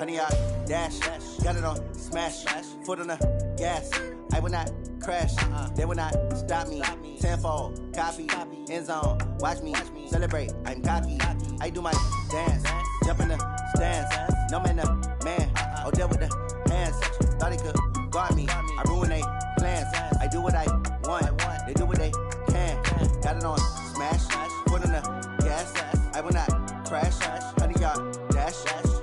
100 yard dash. Got it on smash. Foot on the gas. I will not crash. They will not stop me. Tenfold, copy, end zone. Watch me celebrate. I'm cocky. I do my dance. Jump in the stands. No man, the man. Oh, deal with the hands. Thought he could guard me. I ruin they plans. I do what I want. They do what they can. Got it on smash. Foot on the gas. I will not crash. 100 yard dash.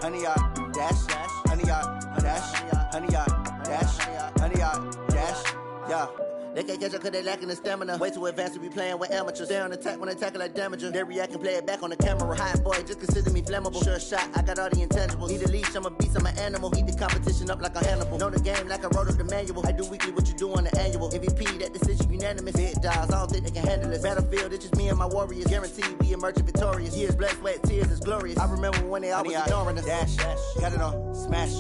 100 yard dash. 100 yard dash. 100 yard dash. 100 yard dash. Yeah. They can't catch up cause they lacking the stamina. Way too advanced to be playing with amateurs. Stay on attack when they tackle like damager. They react and play it back on the camera. Hot boy, just consider me flammable. Sure shot, I got all the intangibles. Need a leash, I'm a beast, I'm an animal. Heat the competition up like a Hannibal. Know the game like I wrote up the manual. I do weekly what you do on the annual. MVP, that decision unanimous. Big dials, I don't think they can handle it. Battlefield, it's just me and my warriors. Guaranteed we emerging victorious. Years, blood, sweat, tears, it's glorious. I remember when they always ignoring us. Dash, got it on smash.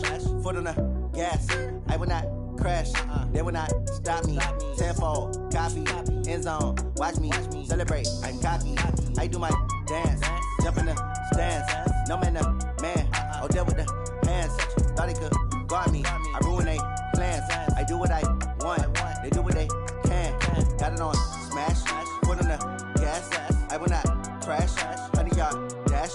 Foot on the gas. I will not crash. They will not stop me. Tenfold, copy, end zone. Watch me celebrate. I'm cocky. I do my dance. Jump in the stands. No man, the man. Oh, deal with the hands. Thought he could guard me. I ruin they plans. I do what I want. They do what they can. Got it on smash. Foot on the gas. I will not crash. 100 yard dash.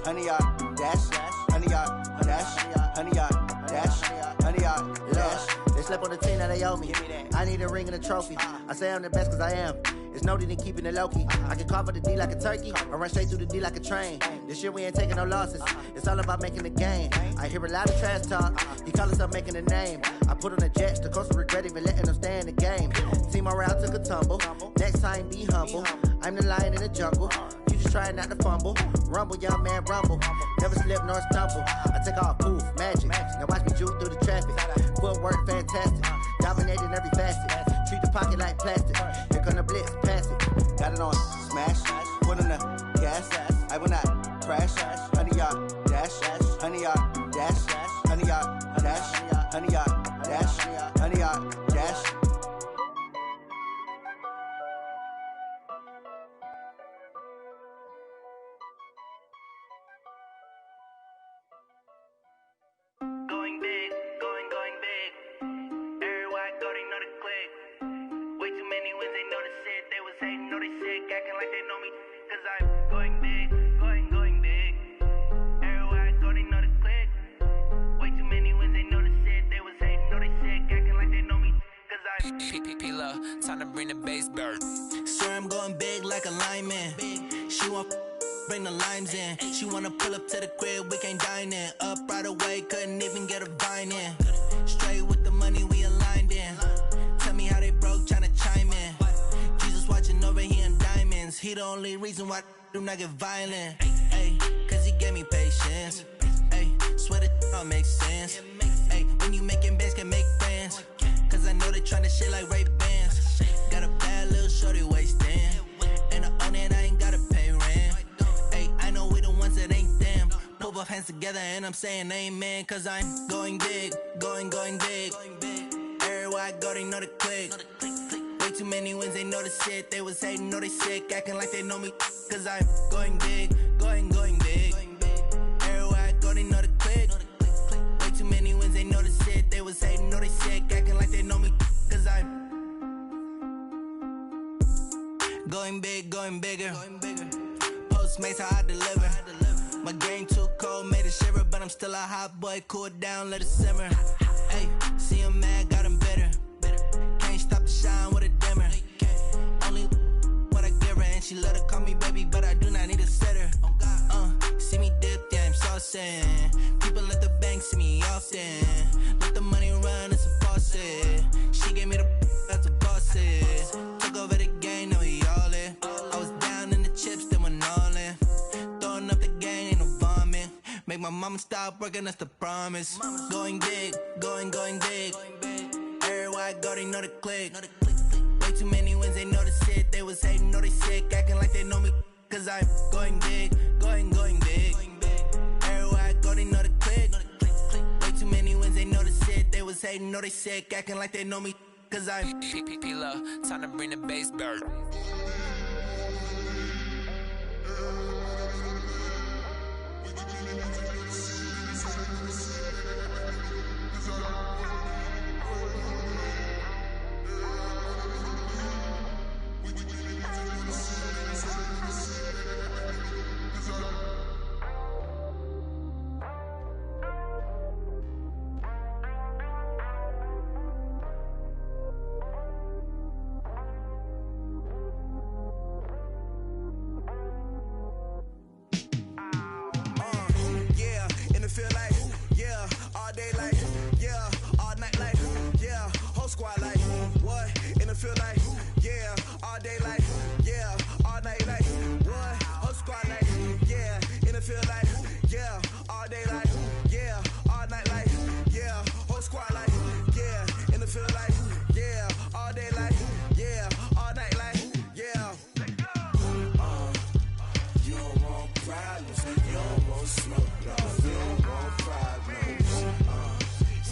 100 yard dash. 100 yard dash. 100 yard dash. 100 yard dash. They slept on the team that they owe me. I need a ring and a trophy. I say I'm the best cause I am. It's no need in keeping it low-key. I can carve up the D like a turkey or run straight through the D like a train. This year we ain't taking no losses. It's all about making the game. I hear a lot of trash talk. He call himself making a name. I put on the jets. The coach will regret even letting them stay in the game. Team around took a tumble. Next time be humble. I'm the lion in the jungle. You just trying not to fumble. Rumble, young man, rumble. Never slip nor stumble. I take off, poof, magic. Now watch me juke through the traffic. Footwork fantastic. Dominating every facet. Treat the pocket like plastic. Here come the blitz, pass it. Got it on smash. Foot on the gas. I will not crash. 100 yard dash. 100 yard dash. 100 yard dash. 100 yard dash. 100 yard dash. Going big, going big. Everywhere I go, they know the click. Way too many wins, they know the shit. They was hating, know they sick, acting like they know me. Cause I'm going big, going big. Everywhere I go, they know the click. Way too many wins, they know the shit. They was hating, know they sick, acting like they know me. Cause I'm P-P-P-Love, time to bring the bass bird. Swear I'm going big like a lineman. She want bring the limes in. She wanna pull up to the crib, we can't dine in. Up right away, couldn't even get a vine in. Straight with the money we aligned in. Tell me how they broke, tryna chime in. Jesus watching over here in diamonds. He the only reason why do not get violent. Ay, cause he gave me patience. Ay, swear that all makes sense. Ay, when you making bands, can make friends. Cause I know they tryna shit like Ray-Bans. Got a bad little shorty wasting. And I own it, I ain't gotta pay rent. Ay, I know we the ones that ain't them. Put both hands together and I'm saying amen. Cause I'm going big, going big. Everywhere I go, they know the click. Way too many wins, they know the shit. They was hating, know they sick, acting like they know me. Cause I'm going big, going big. Everywhere I go, they know the click. Way too many wins, they know the shit. They was hating, know they sick, acting like they know me. Cause I'm going big, going bigger. Postmates how I deliver. My game too cold, made it shiver, but I'm still a hot boy. Cool it down, let it simmer. Hey, see him mad, got him bitter. Can't stop the shine with a dimmer. Only what I give her, and she let her call me baby, but I do not need a sitter. See me dip, yeah, I'm saucing. People at the bank see me often. Let the money run, it's a faucet. She gave me the that's a boss it. Took over the game, now we all in. I was down in the chips, then went all in. Throwing up the game, ain't no vomit. Make my mama stop working, that's the promise. Going big, going big. Everywhere I go, they know the click. Way too many wins, they know the shit. They was hating, know they sick, acting like they know me. Cause I'm going big, going big. Everywhere I go, they know the click. Way too many wins, they know the shit. They was hating, know they sick, acting like they know me. Cause I'm P-P-P-Love, time to bring the bass bird. day like, yeah, all night like, yeah, whole squad like, what? In the field like, yeah, all day like, yeah, all night like, what? Whole squad like, yeah, in the field like, yeah, all day like, yeah, all night like, yeah, whole squad like, yeah, in the field like, yeah, all day like, yeah, all night like, yeah. You don't want problems, you don't want smoke, dog. You don't want problems.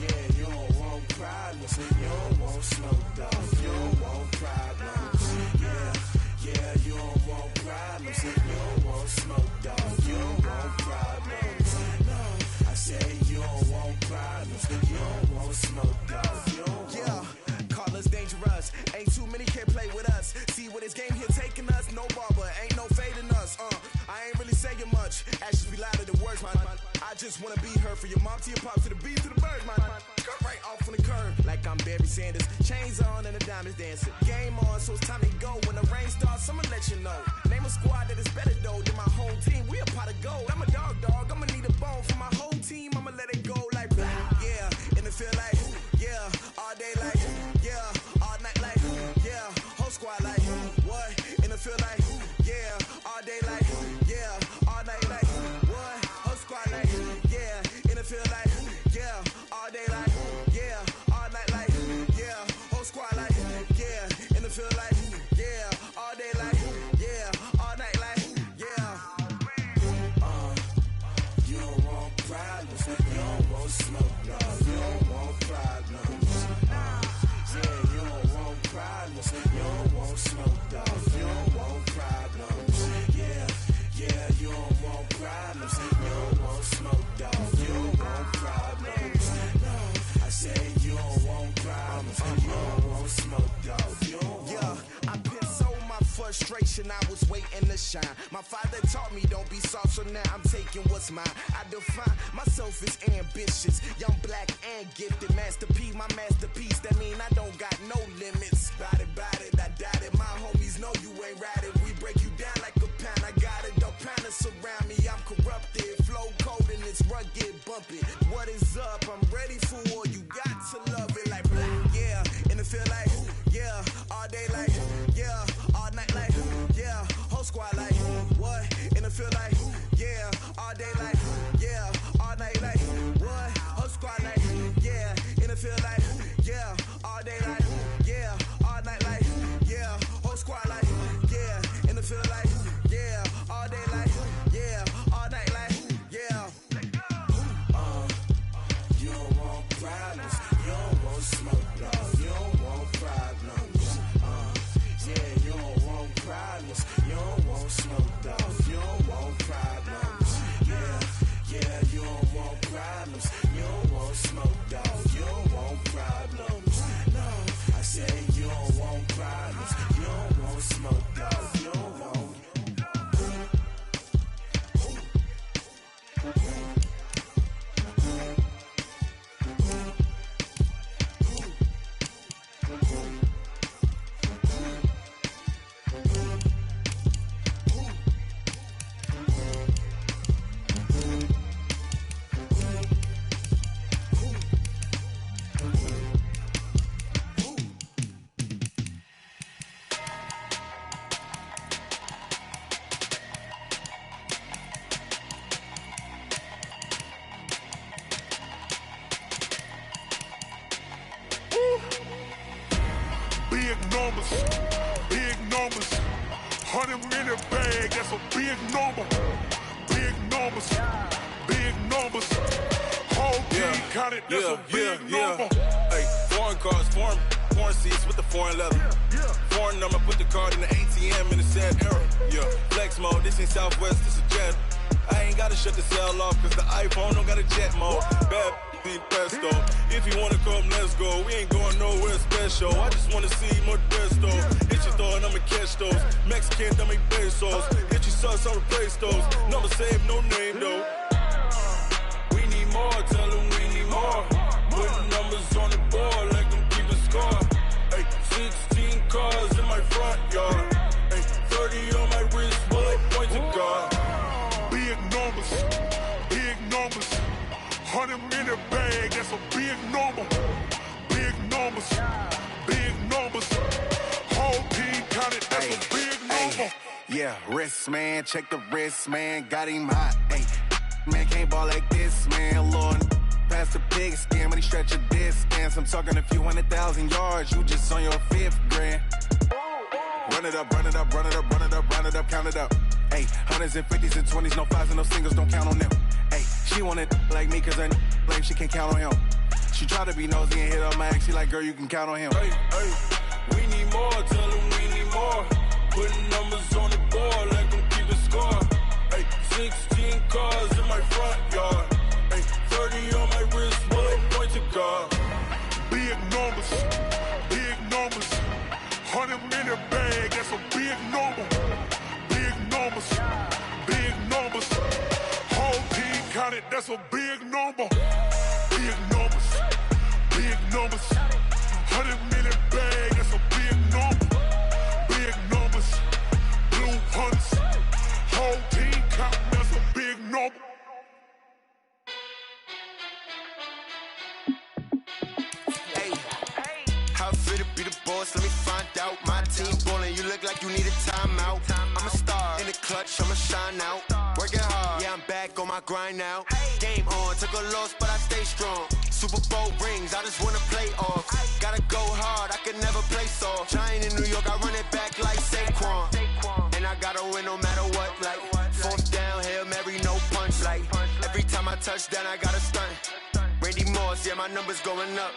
Yeah, you don't want problems, you don't want smoke, dog. You don't want problems. Yeah, you don't want problems, you don't want smoke, dog. You don't want problems. No, I say you don't want problems, you don't want smoke, dog. You don't want. Call us dangerous. Ain't too many can play with us. See where this game here taking us. No barber, ain't no fading us. I ain't really saying much. Actions be louder than words, man. I just wanna be heard from your mom to your pops to the beat to the birds, man. Cut right off on the curb, like I'm Barry Sanders. Chains on and the diamonds dancing. Game on, so it's time to go. When the rain starts, I'ma let you know. Name a squad that is better though than my whole team. We a pot of gold. I'm a dog. I'ma need a bone for my whole team. I'ma let it go like, yeah. In the field like, yeah. All day like, yeah. All night like, yeah. Whole squad like, what? In the field like, yeah. All day like, yeah. All night like, what? Whole squad like, yeah. In the field like, yeah. All day like, yeah. All night like, yeah. Whole squad like, yeah. In the field like, yeah. All day like, yeah. All night like, yeah. You don't want problems, you don't want smoke, no. You don't want problems. Yeah, you don't want problems, you don't want smoke, dog. You don't want problems. Yeah, you don't want problems, you don't want smoke, dog. You don't want problems. No, I say you don't want problems, you don't want smoke, dog. You don't want. Yeah, I pissed so my frustration, I was waiting to shine. My father taught me don't be soft, so now I'm taking what's mine. I define myself as ambitious, young, black, and gifted. Master P, my masterpiece, that mean I don't got no limits. Bout it, I doubt it. My homies know you ain't ratted. We break you down like a pound. I got it, don't pound us around me. I'm corrupted, flow cold and it's rugged, bumpy. What is up? I'm ready for war. You got to love it like, yeah. In the field like, yeah. All day like, yeah. All night like, yeah. Whole squad like, what? In the field like, yeah. All day like, yeah. All night like, what? Whole squad like, yeah. In the field like, yeah. All day like, yeah. All night like, yeah. Whole squad like, yeah. In the field like, yeah. All day like, yeah. All night like, yeah. You don't want problems, you don't want smoke, dog. You don't want problems. Yeah, you don't want problems, you don't want smoke, dog. You don't want problems. Yeah, you don't want problems, you don't want smoke, dog. You don't want problems. No, I say you don't want problems, you don't want smoke, dog. You don't want. Big numbers, 100 in the bag, that's a big number. Big numbers, big numbers. Whole team counted, that's a big number. Hey, foreign cars, foreign seats with the foreign leather. Foreign number, put the card in the ATM in a sad era. Yeah, flex mode, this ain't Southwest, this is Jet. I ain't gotta shut the cell off, cause the iPhone don't got a jet mode. Bad be pesto. If you wanna come, let's go. We ain't going nowhere special. I just wanna see more pesto. Hit your throw and I'ma catch those. Mexican, dummy pesos. Hit your sauce, I'll replace those. Number save, no name though. We need more, tell them we need more. Putting numbers on the board like them keeping score. Hey, 16 cars in my front yard. Hey, 30 on my wrist, bullet point to God. Big numbers, 100 in the bag, that's Yeah, wrist, man, check the wrist, man, got him hot, ayy. Man, can't ball like this, man, Lord. Past the pig skin when he stretch a distance. I'm talking a few 100,000 yards, you just on your 5th grand. Run it up, run it up, run it up, run it up, run it up, count it up. Ayy, hundreds and 50s and 20s, no 5s and no singles, don't count on them. Ayy, she want it like me cause her lame, she can't count on him. She try to be nosy and hit up my ex, she like, girl, you can count on him. Hey, we need more, tell them we need more. Putting numbers on the board like I'm keeping score. Hey, 16 cars in my front yard. Hey, 30 on my wrist, bullet point to guard. Big numbers, big numbers. 100-minute bag, that's a big number. Big numbers, big numbers. Whole team counted, that's a big number. Big numbers, big numbers. 100-minute bag, that's a big number. Big numbers, blue hunts. Whole team counting, that's a big number. How fit to be the boss? Let me find out. My team ballin', you look like you need a timeout. I'm a star in the clutch, I'ma shine out. Working hard, yeah, I'm back on my grind now. Game on, took a loss, but I stay strong. Super Bowl rings, I just wanna play off. Gotta go hard, I can never play soft. Giant in New York, I run it back like Saquon. And I gotta win no matter what, like 4th down, Hail Mary, no punch. Like every time I touch down, I gotta stunt. Randy Moss, yeah, my numbers going up.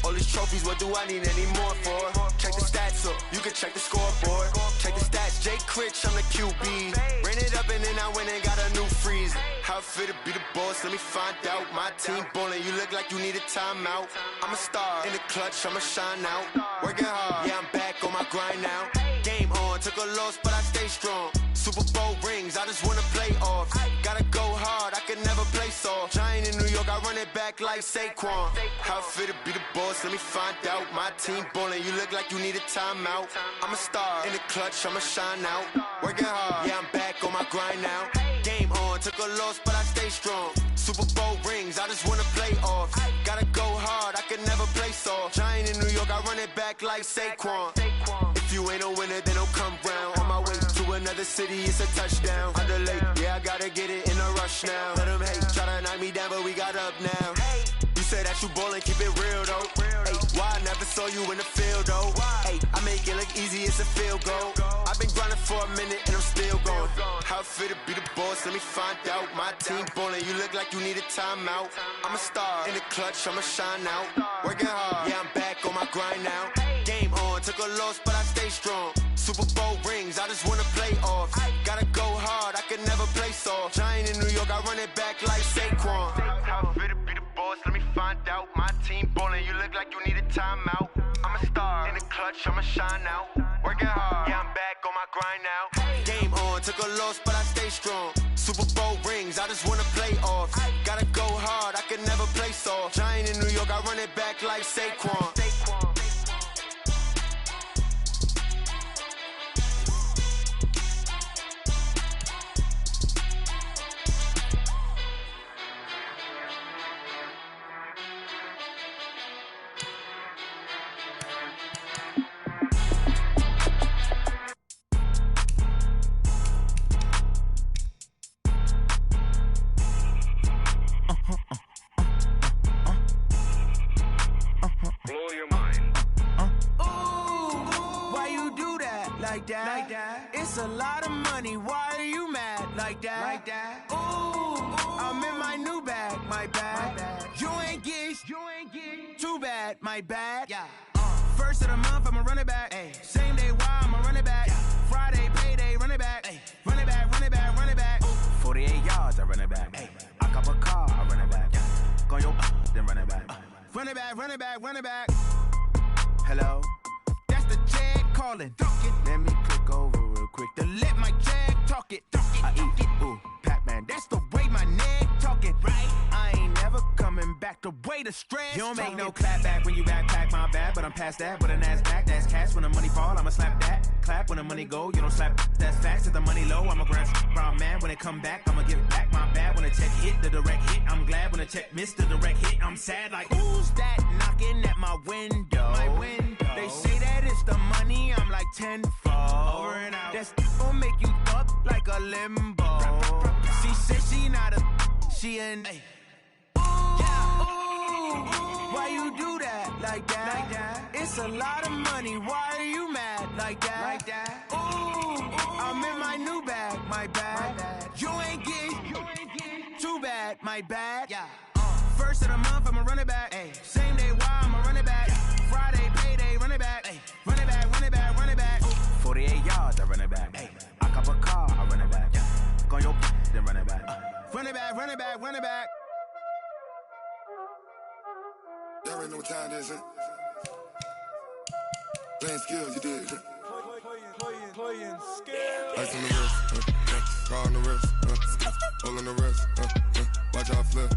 All these trophies, what do I need any more for? Check the stats up, you can check the scoreboard. Check the stats, Jake Critch, I'm the QB. Ran it up and then I went and got a new freeze. How fit to be the boss, let me find out. My team ballin', you look like you need a timeout. I'm a star in the clutch, I'ma shine out. Working hard, yeah, I'm back on my grind now. Game on, took a loss, but I stay strong. Super Bowl rings, I just wanna play off. Gotta go hard, I can never play soft. Giant in New York, I run it back like Saquon. How fit to be the boss, let me find out. My team ballin', you look like you need a timeout. I'm a star in the clutch, I'ma shine out. Working hard, yeah, I'm back on my grind now. Game on, took a loss, but I stay strong. Super Bowl rings, I just wanna play off. Gotta go hard, I can never play soft. Giant in New York, I run it back like Saquon. If you ain't a winner, then don't come round. On my way to another city, it's a touchdown. Under late, yeah, I gotta get it in a rush now. Let them hate, try to knock me down, but we got up now. You say that you ballin', keep it real though. Ay, why I never saw you in the field though? Ay, I make it look easy, it's a field goal. I've been grinding for a minute and I'm still going. How fit to be the boss, let me find out. My team ballin', you look like you need a timeout. I'm a star in the clutch, I'ma shine out. Working hard, yeah, I'm back on my grind now. Game on, took a loss, but I stay strong. Super Bowl rings, I just wanna play off. Gotta go hard, I can never play soft. Giant in New York, I run it back like Saquon. How fit to be the boss, let me find out. My team ballin', you look like you need a timeout. I'm a star in the clutch, I'ma shine out. Working hard, yeah, I'm back on my grind now. Game on, took a loss, but I stay strong. Super Bowl rings, I just wanna play off. Gotta go hard, I can never play soft. Giant in New York, I run it back like Saquon. Like that. It's a lot of money. Why are you mad like that? Ooh, I'm in my new bag, my bag. You ain't get too bad, my bad. Yeah. First of the month, I'ma run it back. Ay. Same day, why I'ma run it back. Yeah. Friday, payday, run it back. Ay. Run it back, run it back, run it back. 48 yards, I run it back. Ay. I cop a car, I run it back. Yeah. Go yo, then run it back. Run it back, run it back, run it back. Hello? That's the check calling. Let me click over real quick to let my check talk it. I eat it, ooh, Pac-Man. That's the way my neck talking. Right? I ain't never coming back the way the stress. You don't make no clap back when you backpack, my bad. But I'm past that with an ass back. That's cash when the money fall. I'ma slap that. Clap when the money go. You don't slap. That's facts. If the money low, I'ma grab brown man. When it come back, I'ma give it back. My bad when the check hit the direct hit. I'm glad when the check missed the direct hit. I'm sad like who's that knocking at my window? My window. They say that it's the money. I'm like tenfold. Over and out. That's gon' make you. limbo. She said she not a, she an. Why you do that like that? It's a lot of money. Why are you mad like that? Ooh, I'm in my new bag, my bad. You ain't getting too bad, my bad. Yeah. First of the month, I'ma run it back. Same day, why I'ma run it back. Friday, payday, run it back. Run it back, run it back, run it back. 48 yards, I run it back. I cop a car, I run it back. Go on your then run it back. Run it back, run it back, run it back. Y'all already know what time it is, huh? Playing skills, you did. Playing skills. Ice on the wrist, car on the wrist, hole in the wrist, watch out flip,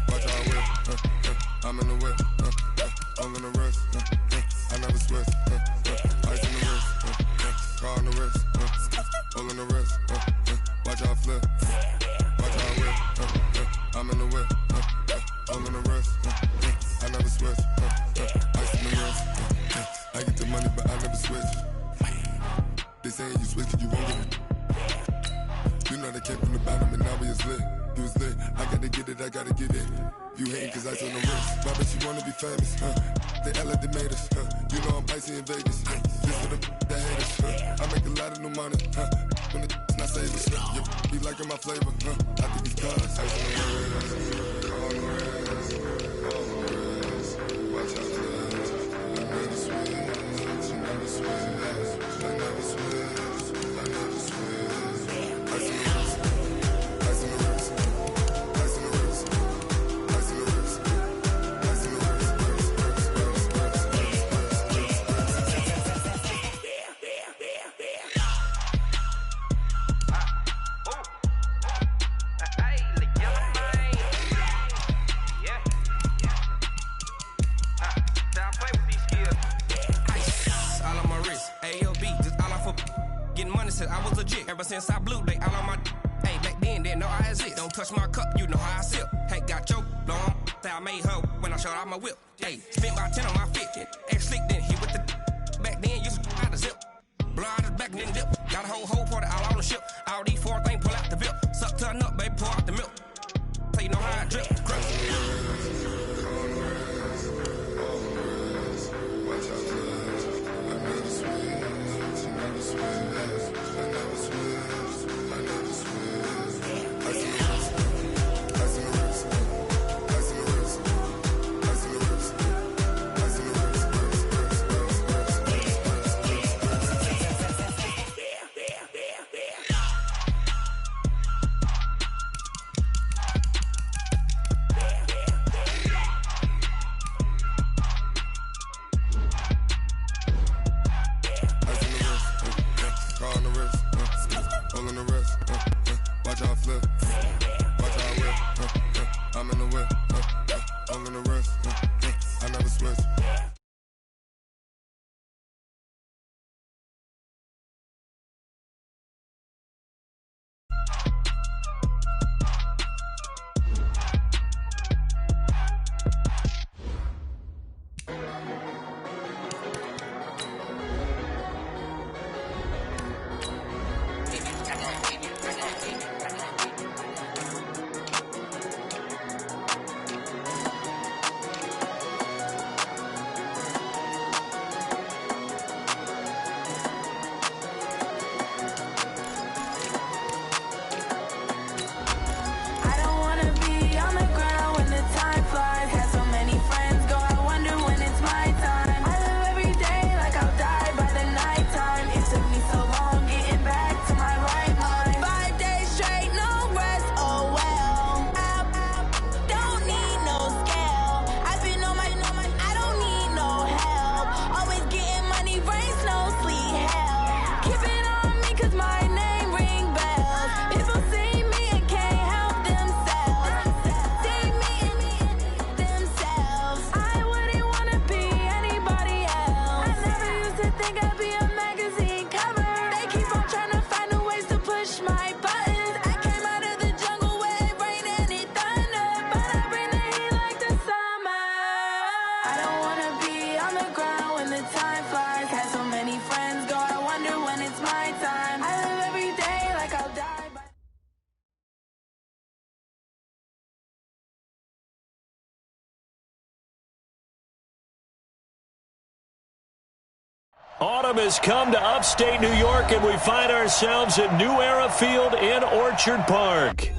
watch out whip, I'm in the whip, hole in the wrist, I never switch, ice on the wrist, car on the wrist, hole in the wrist, watch out flip, watch out whip, I'm in the whip, hole in the wrist, I never switch, ice in the wrist, I get the money but I never switch. They saying you switch, you won't get it. You know they came from the bottom and now we is lit. You was lit, I gotta get it, I gotta get it. You hating cause I told them wrist. Why bet you wanna be famous, They Ella they made us, You know I'm icy in Vegas, This for the that hate us, I make a lot of new money, When the not savers, You be liking my flavor, I think it's cause ice on the wrist, on the wrist, on the wrist. Watch out, I never switch, I never switch. I never switch, I never switch. Ice in the wrist, ice in the wrist, ice in the wrist, ice in the wrist, ice in the wrist, I was legit ever since I blew they all on my. Hey, back then didn't know I exist. Don't touch my cup, you know how I sip. Hey, got your long. I made her when I showed out my whip. Hey, spent about 10 on my fit. Ex slick then hit with the. Back then used to out the zip. Blow out his back and then dip. Got a whole party all on the ship. All these four things pull out the VIP. Suck to a nut, baby, pour out the milk. So you know how I drip. Autumn has come to upstate New York, and we find ourselves at New Era Field in Orchard Park.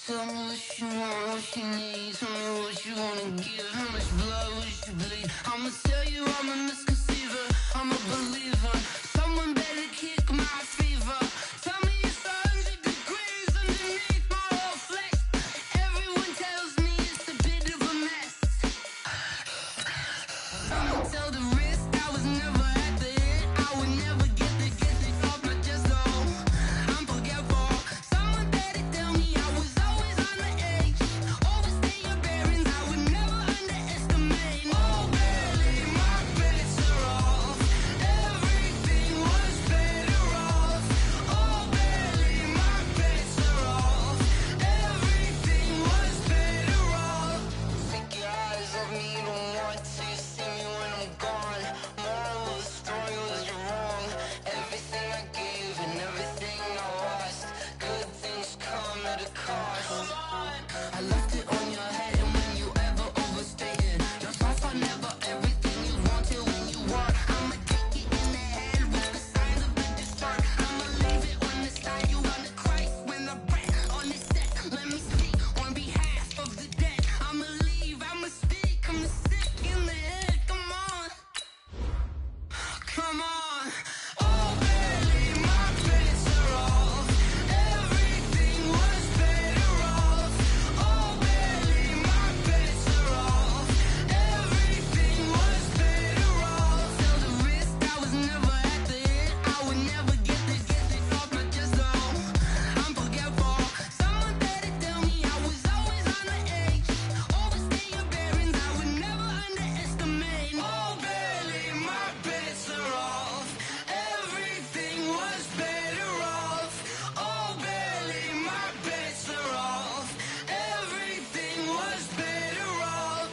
Tell me what you want, what you need. Tell me what you wanna give. How much blood would you bleed? I'ma tell you I'm a misconceiver. I'm a believer. Someone better kick my fever. Tell me it's 100 degrees underneath my whole flesh. Everyone tells me it's a bit of a mess. I'ma tell the risk I was never at the hit. I would never get it off my chest though. I'm forgetful. Someone better tell me I was always on the edge. Overstay your bearings, I would never underestimate. Oh, barely, my bets are off. Everything was better off. Oh, barely, my bets are off. Everything was better off. Take your eyes off me, you don't want to see me when I'm gone. Moral of the story was you're wrong. Everything I gave and everything I lost. Good things come at a cost. I left it on your head, and when you ever overstay it, your thoughts are never everything you wanted when you want. I'ma take it in the head with the signs of the destroyed. I'ma leave it on the side. You on the Christ when I breath on the set. Let me speak on behalf of the dead. I'ma leave, I'ma speak. I'm the sick in the head. Come on, come on. Oh, barely, my bets are off. Everything was better off. Oh, barely, my bets are off. Everything was better off. Tell the risk I was never at the hit. I would never get it off my chest though. I'm forgetful. Someone better tell me I was always on the edge. Overstay your bearings, I would never underestimate. Oh, barely, my bets are off. Everything was better off. Oh, barely, my bets are off. Everything was better off.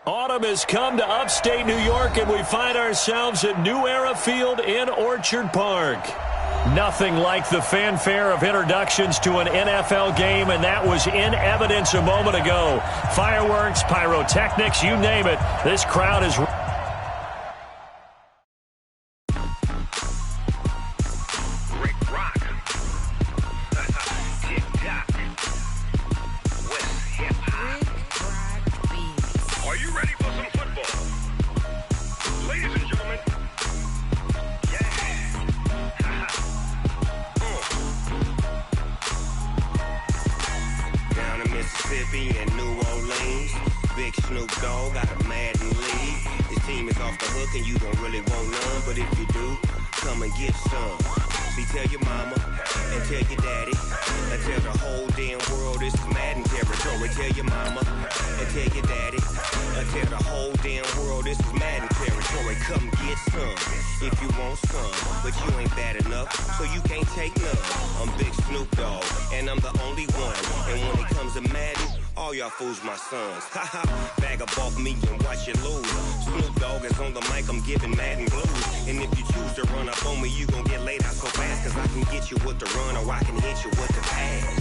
Autumn has come to upstate New York, and we find ourselves at New Era Field in Orchard Park. Nothing like the fanfare of introductions to an NFL game, and that was in evidence a moment ago. Fireworks, pyrotechnics, you name it. This crowd is... Rick Rock. Tick-tock. West hip-hop. Are you ready for some football? Ladies and gentlemen. Down in Mississippi and New Orleans, Big Snoop Dogg got a Madden league. His team is off the hook and you don't really want none, but if you do, come and get some. See, tell your mama and tell your daddy and tell the whole damn world this is Madden territory. Tell your mama and tell your daddy and tell the whole damn world this is Madden territory. Come get some if you want some, but you ain't bad enough, so you can't take none. I'm Big Snoop Dogg, and I'm the only one. And when it comes to Madden, all y'all fools my sons. Haha, bag up off me and watch you lose. Snoop Dogg is on the mic, I'm giving Madden blues. And if you choose to run up on me, you gon' get laid out so fast, cause I can get you with the run or I can hit you with the pass.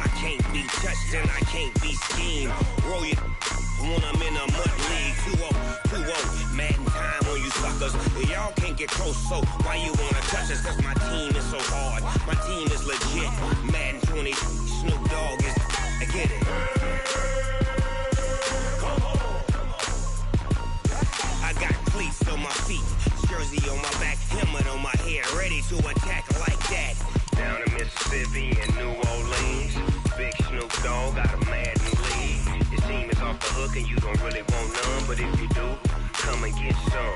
I can't be touched and I can't be schemed. Roll it when I'm in a mud league. 2-0, Madden time on you suckers. Y'all can't get close, so why you wanna touch us? Cause my team is so hard, my team is legit. Madden 20, Snoop Dogg is, I get it. I got cleats on my feet, jersey on my back, helmet on my head, ready to attack like that. Down in Mississippi and New Orleans, Big Snoop Dogg got a Madden league. His team is off the hook and you don't really want none, but if you do, come and get some.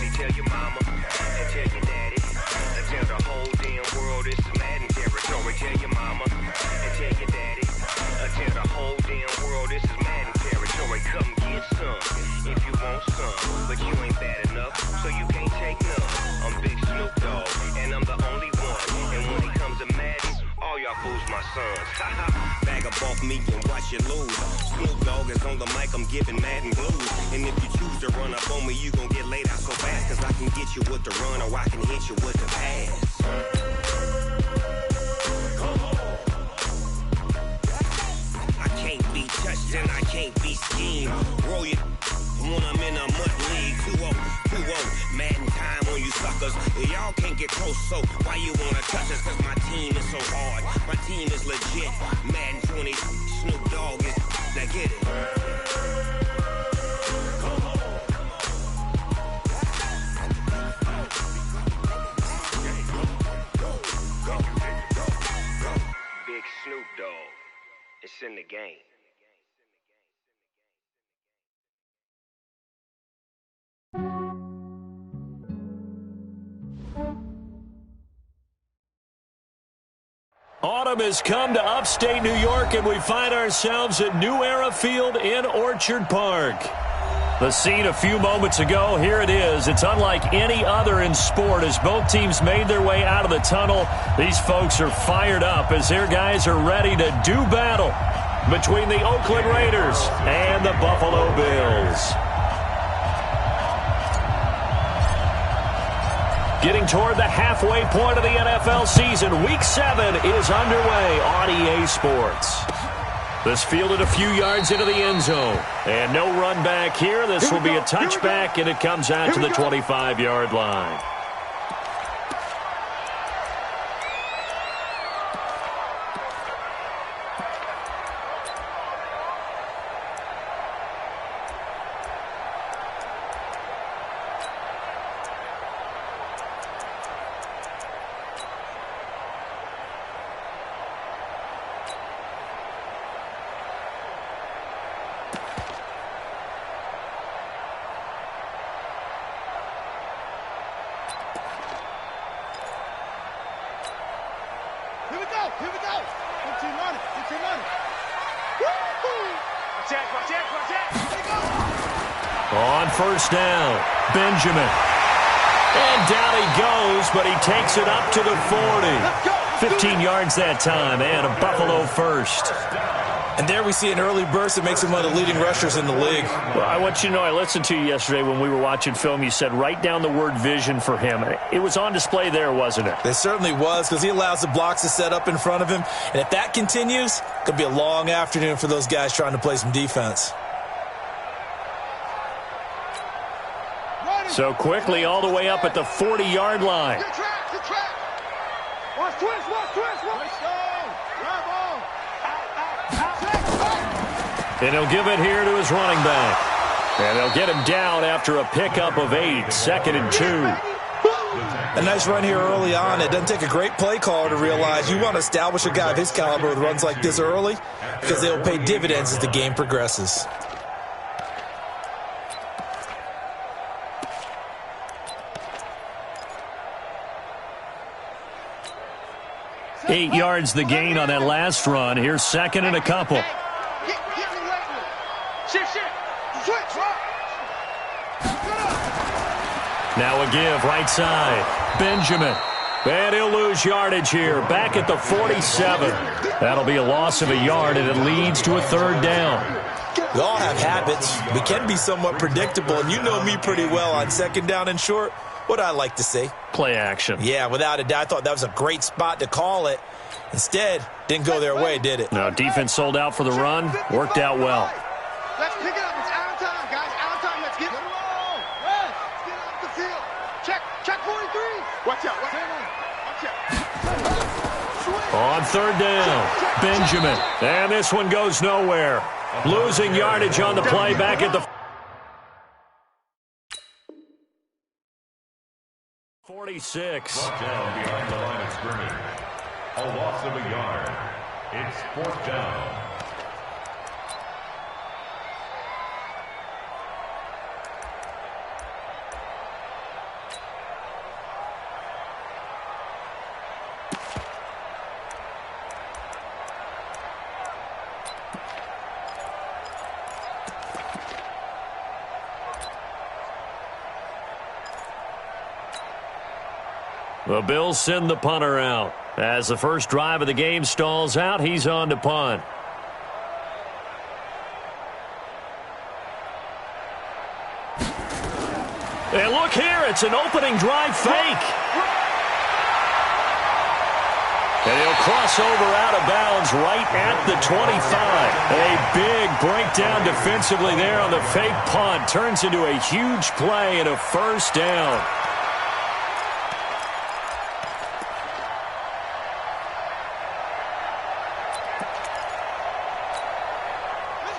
See, tell your mama and tell your daddy and tell the whole damn world this is Madden territory. Tell your mama and tell your daddy and tell the whole damn world this is Madden territory. Come get some if you want some, but you ain't bad enough, so you can't take none. I'm Big Snoop Dogg, and I'm the only one. And when it comes to Madden, all y'all fools my sons. Bag up off me and watch you lose. Snoop Dogg is on the mic, I'm giving Madden blues. And if you choose to run up on me, you gon' get laid out so fast. Cause I can get you with the run or I can hit you with the pass. I can't be touched and I can't be schemed. Roll you when I'm in a mud league. 2-0, Madden time on you suckers. Y'all can't get close, so why you wanna touch us? Cause my team is so hard, my team is legit. Madden 20, Snoop Dogg is, now get it. Big Snoop Dogg, it's in the game. Autumn has come to upstate New York, and we find ourselves at New Era Field in Orchard Park. The scene a few moments ago, here it is. It's unlike any other in sport as both teams made their way out of the tunnel. These folks are fired up as their guys are ready to do battle between the Oakland Raiders and the Buffalo Bills. Getting toward the halfway point of the NFL season, Week 7 is underway on EA Sports. This fielded a few yards into the end zone. And no run back here. This will be a touchback, and it comes out to the 25-yard line. On first down, Benjamin. And down he goes, but he takes it up to the 40. 15 yards that time, and a Buffalo first. And there we see an early burst that makes him one of the leading rushers in the league. Well, I want you to know, I listened to you yesterday when we were watching film. You said write down the word vision for him. It was on display there, wasn't it? It certainly was, because he allows the blocks to set up in front of him. And if that continues, it could be a long afternoon for those guys trying to play some defense. So quickly all the way up at the 40-yard line. Good track, good track. Watch twist, watch twist, watch. And he'll give it here to his running back. And they'll get him down after a pickup of 8, 2nd and 2. A nice run here early on. It doesn't take a great play caller to realize you want to establish a guy of his caliber with runs like this early because they'll pay dividends as the game progresses. 8 yards the gain on that last run. Here's 2nd and a couple. Now a give, right side. Benjamin. And he'll lose yardage here. Back at the 47. That'll be a loss of a yard, and it leads to a 3rd down. We all have habits. We can be somewhat predictable, and you know me pretty well on 2nd down and short. What I like to say? Play action. Yeah, without a doubt. I thought that was a great spot to call it. Instead, didn't go their way, did it? No, defense sold out for the run. Worked out well. Let's pick it up. It's out of time, guys. Out of time. Let's get it. Let's get it off the field. Check 43. Watch out. Watch out. On 3rd down, Benjamin. And this one goes nowhere. Losing yardage on the play back at the 46. Brought down behind the line of scrimmage. A loss of a yard. It's 4th down. The Bills send the punter out. As the first drive of the game stalls out, he's on to punt. And look here, it's an opening drive fake. And he'll cross over out of bounds right at the 25. A big breakdown defensively there on the fake punt. Turns into a huge play and a first down.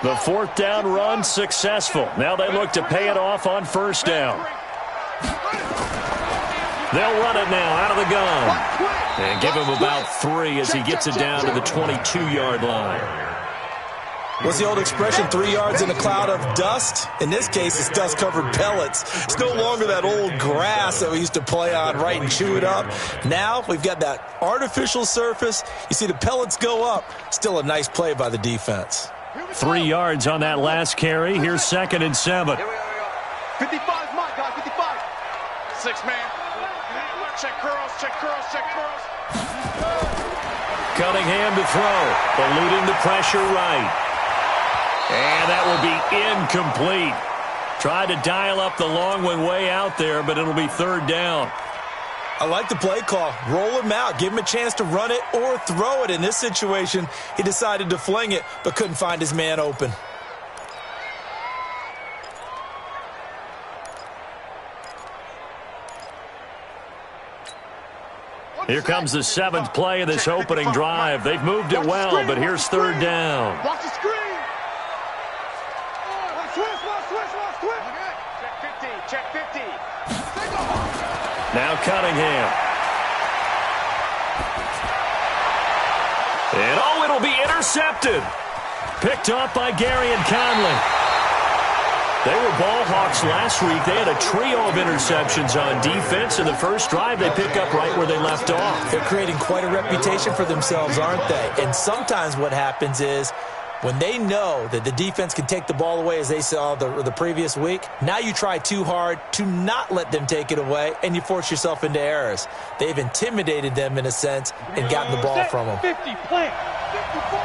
The fourth down run successful. Now they look to pay it off on first down. They'll run it now out of the gun. And give him about 3 as he gets it down to the 22-yard line. What's the old expression, 3 yards in a cloud of dust? In this case, it's dust-covered pellets. It's no longer that old grass that we used to play on, right, and chew it up. Now we've got that artificial surface. You see the pellets go up. Still a nice play by the defense. 3 yards on that last carry. Here's 2nd and 7. 55 is mine, guys, 55. 6 man. Check curls, check curls, check curls. Cunningham to throw. Eluding the pressure right. And that will be incomplete. Tried to dial up the long one way out there, but it'll be 3rd down. I like the play call. Roll him out. Give him a chance to run it or throw it. In this situation, he decided to fling it, but couldn't find his man open. Here comes the 7th play of this opening drive. They've moved it well, but here's 3rd down. Watch the screen. Switch. Check 50. Now Cunningham. And it'll be intercepted. Picked off by Gary and Conley. They were ball hawks last week. They had a trio of interceptions on defense. In the first drive, they pick up right where they left off. They're creating quite a reputation for themselves, aren't they? And sometimes what happens is when they know that the defense can take the ball away, as they saw the previous week, now you try too hard to not let them take it away, and you force yourself into errors. They've intimidated them in a sense and gotten the ball from them. 50, plant. 54.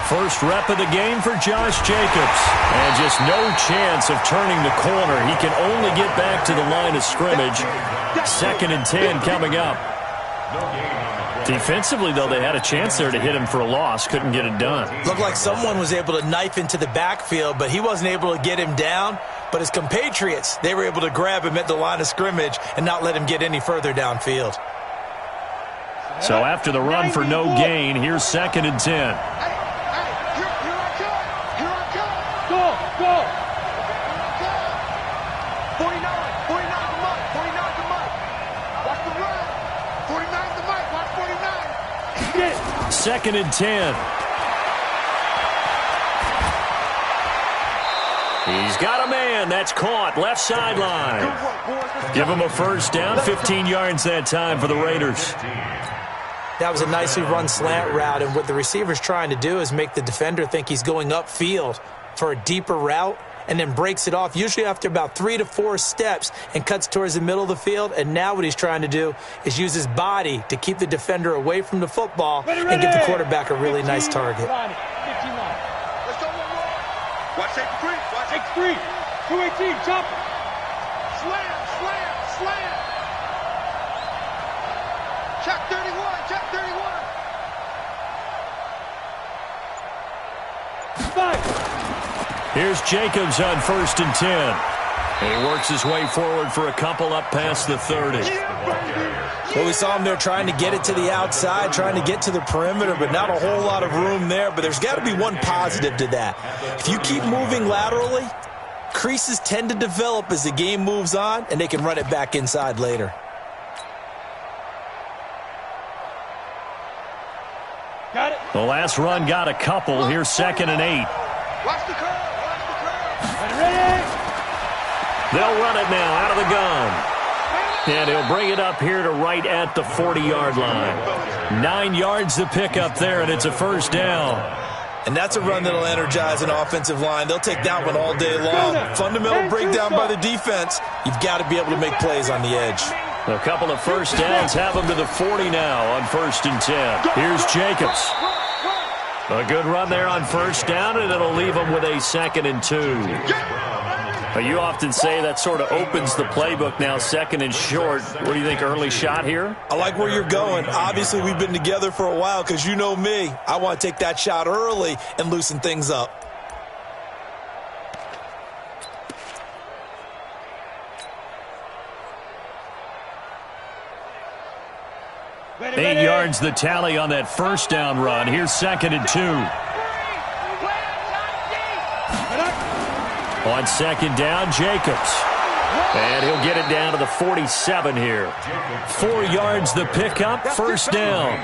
First rep of the game for Josh Jacobs. And just no chance of turning the corner. He can only get back to the line of scrimmage. 2nd and 10 coming up. Defensively, though, they had a chance there to hit him for a loss. Couldn't get it done. Looked like someone was able to knife into the backfield, but he wasn't able to get him down. But his compatriots, they were able to grab him at the line of scrimmage and not let him get any further downfield. So after the run for no gain, here's 2nd and 10. Go! 49 the mark. Watch the run. 49 the mark. Watch 49. 2nd and 10. He's got a man. That's caught. Left sideline. Give him a first down. 15 yards that time for the Raiders. That was a nicely run slant route, and what the receiver's trying to do is make the defender think he's going upfield for a deeper route, and then breaks it off, usually after about 3 to 4 steps, and cuts towards the middle of the field. And now what he's trying to do is use his body to keep the defender away from the football and give the quarterback a really nice target. Let's go. Watch take 3. Watch take 3. 218, jump. Slam. Check 31. 5. Here's Jacobs on 1st and 10. And he works his way forward for a couple up past the 30. Well, we saw him there trying to get it to the outside, trying to get to the perimeter, but not a whole lot of room there. But there's got to be one positive to that. If you keep moving laterally, creases tend to develop as the game moves on, and they can run it back inside later. Got it. The last run got a couple. Here's 2nd and 8. Watch the curve. Ready. They'll run it now out of the gun. And he'll bring it up here to right at the 40-yard line. 9 yards to pick up there, and it's a first down. And that's a run that'll energize an offensive line. They'll take that one all day long. Fundamental breakdown by the defense. You've got to be able to make plays on the edge. A couple of first downs have them to the 40 now on 1st and 10. Here's Jacobs. A good run there on first down, and it'll leave them with a 2nd and 2. You often say that sort of opens the playbook now, 2nd and short. What do you think, early shot here? I like where you're going. Obviously, we've been together for a while because you know me. I want to take that shot early and loosen things up. Ready. 8 yards the tally on that first down run. Here's 2nd and 2. On 2nd down, Jacobs. And he'll get it down to the 47 here. 4 yards the pickup, first down.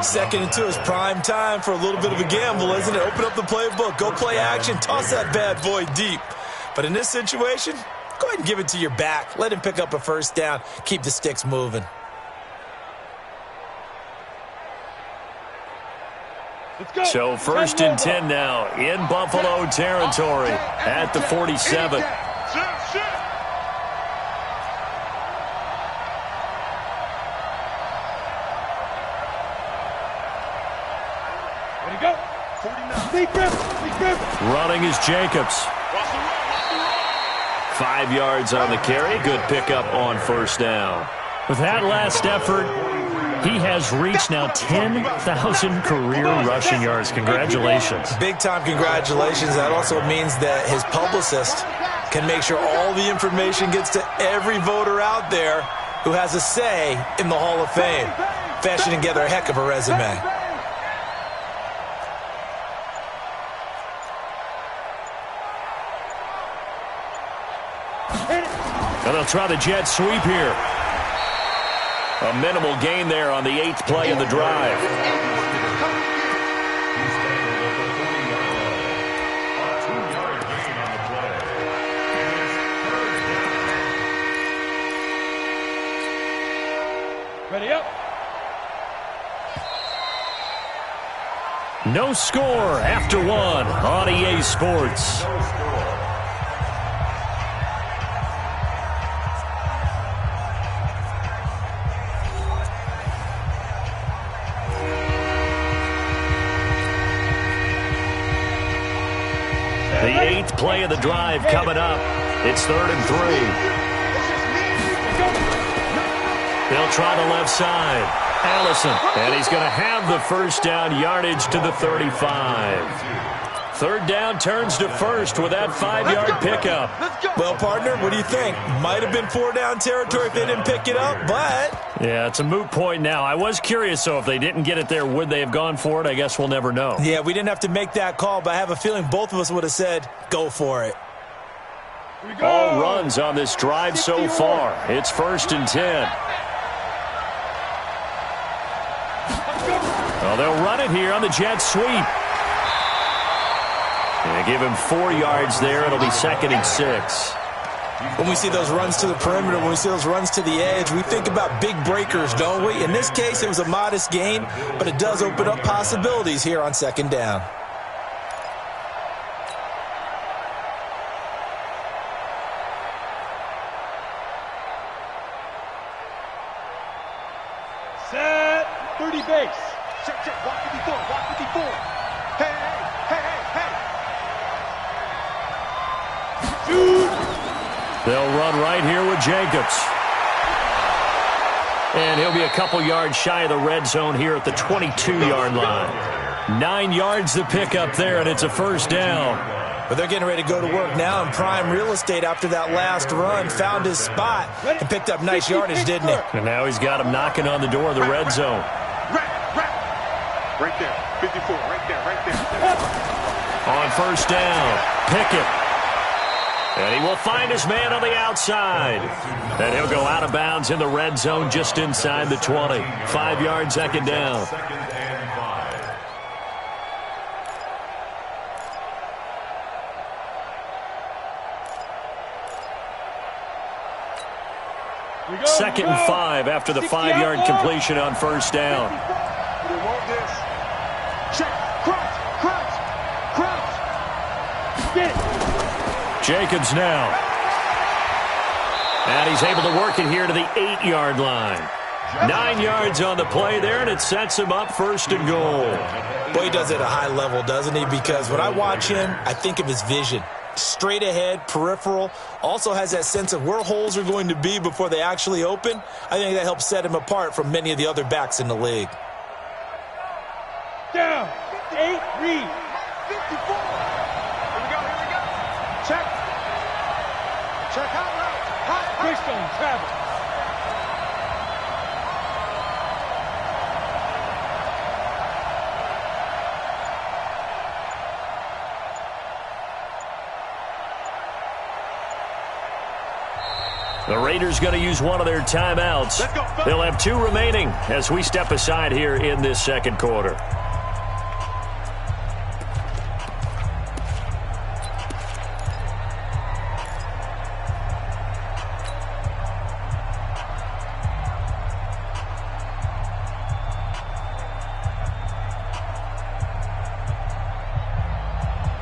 2nd and 2 is prime time for a little bit of a gamble, isn't it? Open up the playbook, go play action, toss that bad boy deep. But in this situation, go ahead and give it to your back. Let him pick up a first down. Keep the sticks moving. So 1st and 10 now in Buffalo territory at the 47. Running is Jacobs. 5 yards on the carry. Good pickup on first down. With that last effort, he has reached now 10,000 career rushing yards. Congratulations. Big-time congratulations. That also means that his publicist can make sure all the information gets to every voter out there who has a say in the Hall of Fame. Fashioning together a heck of a resume. And they'll try the jet sweep here. A minimal gain there on the 8th play of the drive. Ready up. No score after 1 on EA Sports. The 8th play of the drive coming up. It's 3rd and 3. They'll try the left side. Allison, and he's going to have the first down yardage to the 35. 3rd down turns to 1st with that 5-yard pickup. Well, partner, what do you think? Might have been 4-down territory if they didn't pick it up, but... Yeah, it's a moot point now. I was curious, so if they didn't get it there, would they have gone for it? I guess we'll never know. Yeah, we didn't have to make that call, but I have a feeling both of us would have said, go for it. All runs on this drive so far. It's 1st and 10. Well, they'll run it here on the jet sweep. They give him 4 yards there. It'll be 2nd and 6. When we see those runs to the perimeter, when we see those runs to the edge, we think about big breakers, don't we? In this case, it was a modest gain, but it does open up possibilities here on 2nd down. Set. 30 base. Check, check. Walk 54. Walk 54. Hey, hey, hey, hey. Shoot. They'll run right here with Jacobs. And he'll be a couple yards shy of the red zone here at the 22-yard line. 9 yards to pick up there, and it's a first down. But they're getting ready to go to work now in prime real estate after that last run. Found his spot and picked up nice yardage, didn't he? And now he's got him knocking on the door of the red zone. Right there. 54. Right there. Right there. On first down, Pickett. And he will find his man on the outside. And he'll go out of bounds in the red zone just inside the 20. 5 yards, 2nd down. Second and 5 after the 5-yard completion on first down. Check. Crunch. Crunch. Get it. Jacobs now. And he's able to work it here to the 8-yard line. 9 yards on the play there, and it sets him up 1st and goal. Boy, he does it at a high level, doesn't he? Because when I watch him, I think of his vision. Straight ahead, peripheral, also has that sense of where holes are going to be before they actually open. I think that helps set him apart from many of the other backs in the league. Down. 8, read. 54. Here we go. Check. Check out route. Christian travel. The Raiders going to use one of their timeouts. They'll have 2 remaining as we step aside here in this second quarter.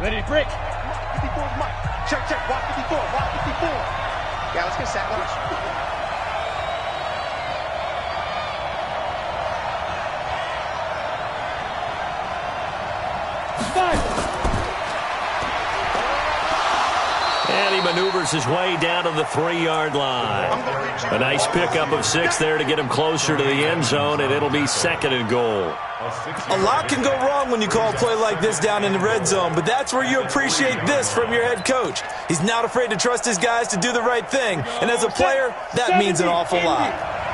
Ready to break. 54's Mike. Check. Watch 54. Watch 54. Yeah, let's get set. Watch. And he maneuvers his way down to the 3-yard line. A nice pickup of 6 there to get him closer to the end zone, and it'll be 2nd and goal. A lot can go wrong when you call a play like this down in the red zone, but that's where you appreciate this from your head coach. He's not afraid to trust his guys to do the right thing, and as a player, that means an awful lot.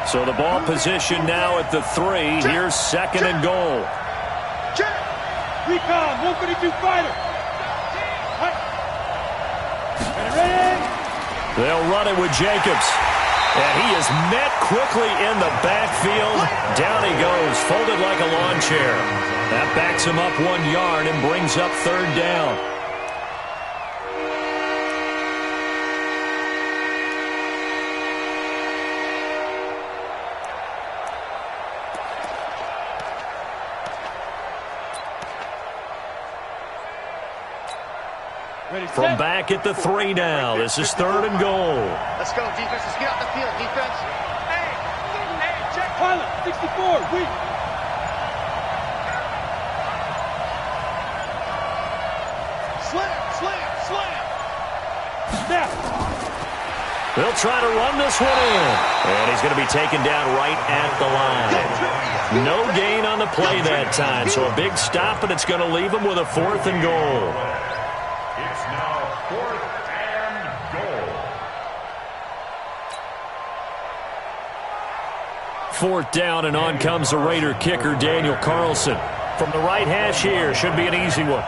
So the ball position now at the 3. Here's 2nd and goal. Recon, 152 fighter. Ready. They'll run it with Jacobs. And he is met quickly in the backfield. Down he goes, folded like a lawn chair. That backs him up 1 yard and brings up 3rd down. From back at the 3 now. This is 3rd and goal. Let's go, defense. Let's get out the field, defense. Hey, check. Pilot, 64, weak. Slam. Snap. They'll try to run this one in. And he's going to be taken down right at the line. No gain on the play that time. So a big stop, and it's going to leave him with a 4th and goal. It's now 4th and goal. 4th down, and on comes the Raider kicker, Daniel Carlson. From the right hash here, should be an easy one.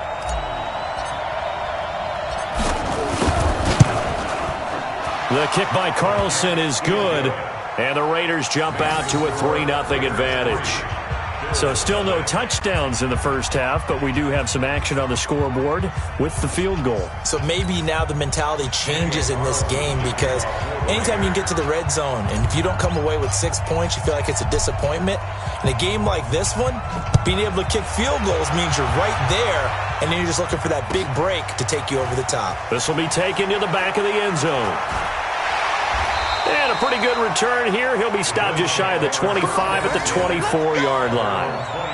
The kick by Carlson is good, and the Raiders jump out to a 3-0 advantage. So still no touchdowns in the first half, but we do have some action on the scoreboard with the field goal. So maybe now the mentality changes in this game, because anytime you can get to the red zone, and if you don't come away with 6 points, you feel like it's a disappointment. In a game like this one, being able to kick field goals means you're right there, and then you're just looking for that big break to take you over the top. This will be taken to the back of the end zone. And a pretty good return here. He'll be stopped just shy of the 25 at the 24-yard line.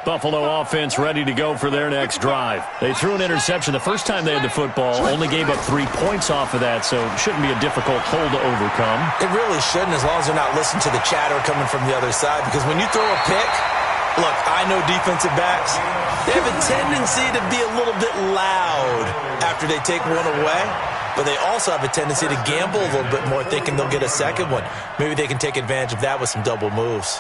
Buffalo offense ready to go for their next drive. They threw an interception the first time they had the football, only gave up 3 points off of that, so it shouldn't be a difficult hole to overcome. It really shouldn't, as long as they're not listening to the chatter coming from the other side, because when you throw a pick, look, I know defensive backs, they have a tendency to be a little bit loud after they take one away, but they also have a tendency to gamble a little bit more, thinking they'll get a second one. Maybe they can take advantage of that with some double moves.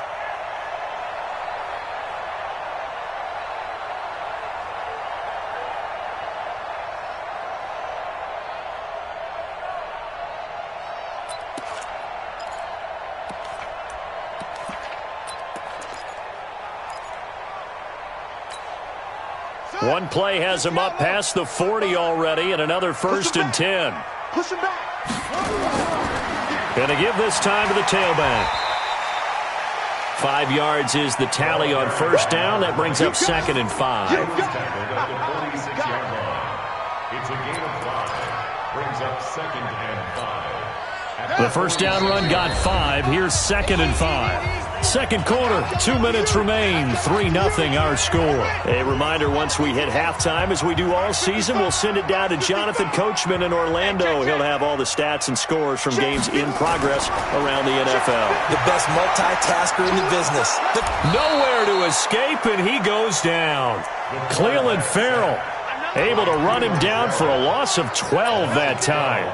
One play has him up past the 40 already, and another 1st and 10. Push him back. Going to give this time to the tailback. 5 yards is the tally on 1st down. That brings up 2nd and 5. It's a gain of 5. Brings up 2nd and 5. The 1st down run got 5. Here's 2nd and 5. Second quarter, 2 minutes remain. 3-0 our score. A reminder, once we hit halftime, as we do all season, we'll send it down to Jonathan Coachman in Orlando. He'll have all the stats and scores from games in progress around the NFL. The best multitasker in the business. Nowhere to escape, and he goes down. Cleveland Farrell able to run him down for a loss of 12 that time.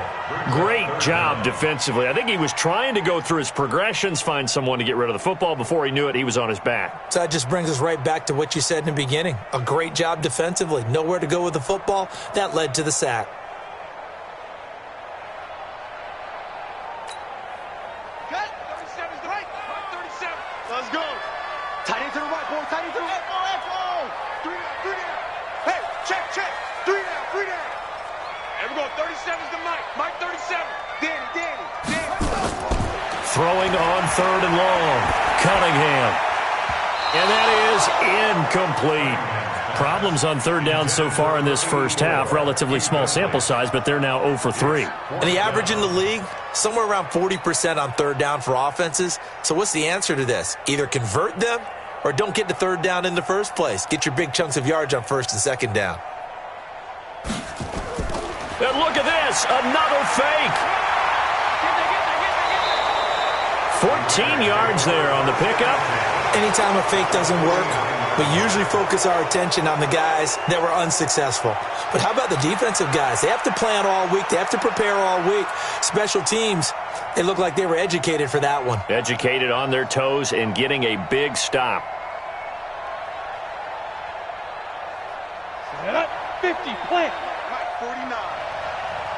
Great job defensively. I think he was trying to go through his progressions, find someone to get rid of the football. Before he knew it, he was on his back. So that just brings us right back to what you said in the beginning. A great job defensively. Nowhere to go with the football. That led to the sack. Cut. 37 is the right. 37. Let's go. Tight end to the right, boy. Tight end to the right. Echo. 3 down. Hey, check. 3 down. And we're going 37 is the Mike. Mike 37. Danny. Throwing on 3rd and long. Cunningham. And that is incomplete. Problems on 3rd down so far in this first half. Relatively small sample size, but they're now 0 for 3. And the average in the league, somewhere around 40% on 3rd down for offenses. So what's the answer to this? Either convert them or don't get to 3rd down in the first place. Get your big chunks of yards on 1st and 2nd down. And look at this, another fake. 14 yards there on the pickup. Anytime a fake doesn't work, we usually focus our attention on the guys that were unsuccessful. But how about the defensive guys? They have to plan all week. They have to prepare all week. Special teams, they look like they were educated for that one. Educated on their toes and getting a big stop. Set up. 50. Plant. Mike 49.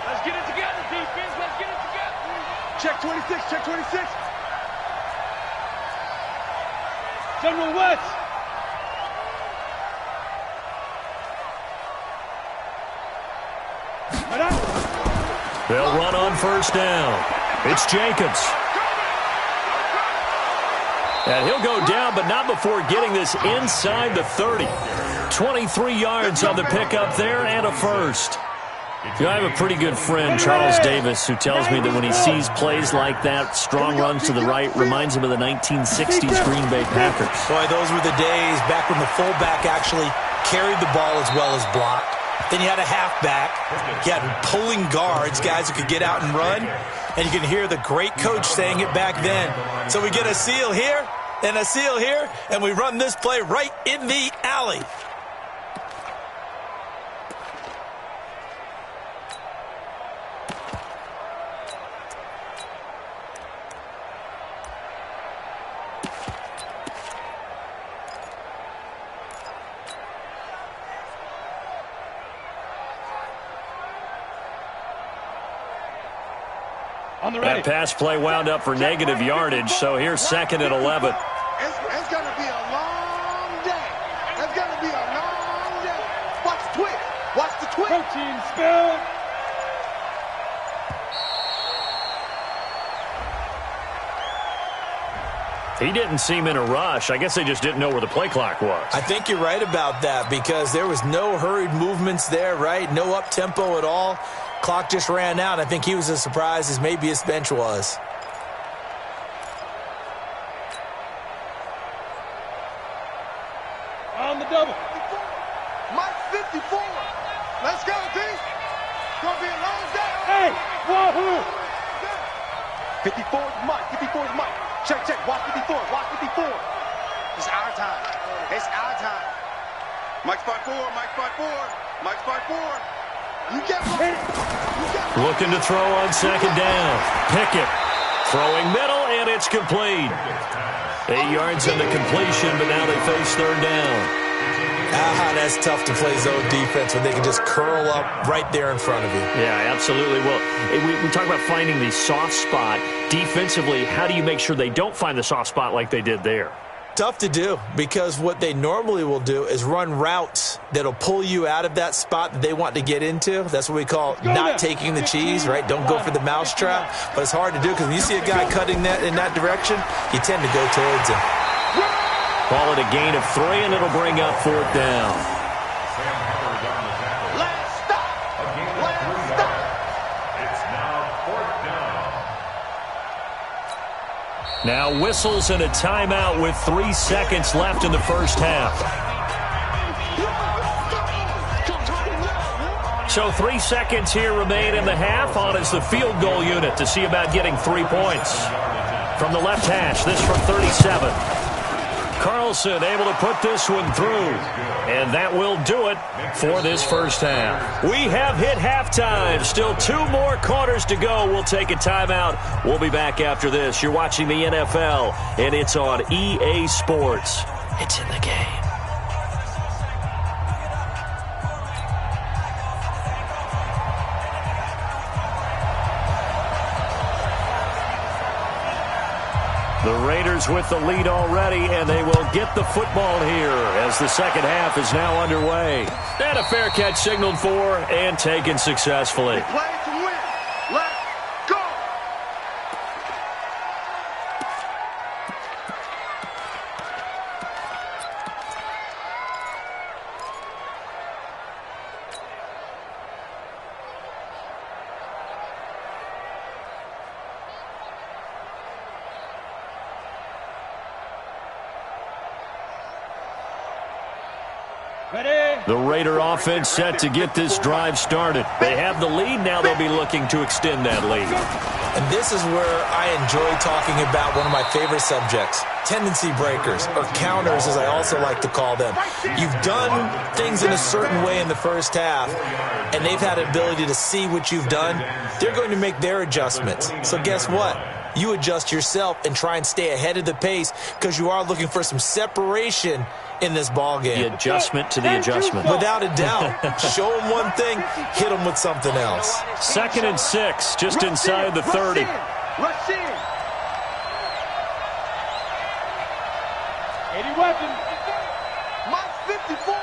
Let's get it together, defense. Let's get it together. Check 26. General West. They'll run on 1st down. It's Jacobs. And he'll go down, but not before getting this inside the 30. 23 yards on the pickup there and a 1st. You know, I have a pretty good friend, Charles Davis, who tells me that when he sees plays like that, strong runs to the right, reminds him of the 1960s Green Bay Packers. Boy, those were the days back when the fullback actually carried the ball as well as blocked. Then you had a halfback. You had pulling guards, guys who could get out and run. And you can hear the great coach saying it back then. So we get a seal here and a seal here, and we run this play right in the alley. That pass play wound up for negative yardage, so here's 2nd and 11. It's going to be a long day. It's going to be a long day. Watch the twist. Watch the twist. Protein spill. He didn't seem in a rush. I guess they just didn't know where the play clock was. I think you're right about that because there was no hurried movements there, right? No up-tempo at all. Clock just ran out. I think he was as surprised as maybe his bench was. On the double. Mike 54. Let's go, D. Gonna be a long day. Hey, wahoo. 54 is Mike. 54 is Mike. Check. Watch 54. Watch 54. It's our time. It's our time. Mike spot 4. Mike spot 4. Mike spot 4. You get one. Looking to throw on 2nd down. Pickett throwing middle, and it's complete. 8 yards in the completion, but now they face 3rd down. That's tough to play zone defense when they can just curl up right there in front of you. Yeah, absolutely. Well, we talk about finding the soft spot. Defensively, how do you make sure they don't find the soft spot like they did there? Tough to do, because what they normally will do is run routes that'll pull you out of that spot that they want to get into. That's what we call not taking the cheese, right? Don't go for the mousetrap. But it's hard to do because when you see a guy cutting that in that direction, you tend to go towards him. Call it a gain of 3, and it'll bring up 4th down. Now whistles and a timeout with 3 seconds left in the first half. So 3 seconds here remain in the half. On is the field goal unit to see about getting 3 points. From the left hash, this from 37. Carlson able to put this one through. And that will do it for this first half. We have hit halftime. Still 2 more quarters to go. We'll take a timeout. We'll be back after this. You're watching the NFL, and it's on EA Sports. It's in the game. The Raiders with the lead already, and they will get the football here as the second half is now underway. And a fair catch signaled for and taken successfully. Play to win. Let's go. The Raider offense set to get this drive started. They have the lead. Now they'll be looking to extend that lead. And this is where I enjoy talking about one of my favorite subjects, tendency breakers, or counters as I also like to call them. You've done things in a certain way in the first half, and they've had an ability to see what you've done. They're going to make their adjustments. So guess what? You adjust yourself and try and stay ahead of the pace because you are looking for some separation in this ball game. The adjustment to the adjustment. Without a doubt. Show them one thing, hit them with something else. 2nd and 6, just inside the 30. Rush in. 80 weapons. Mike 54.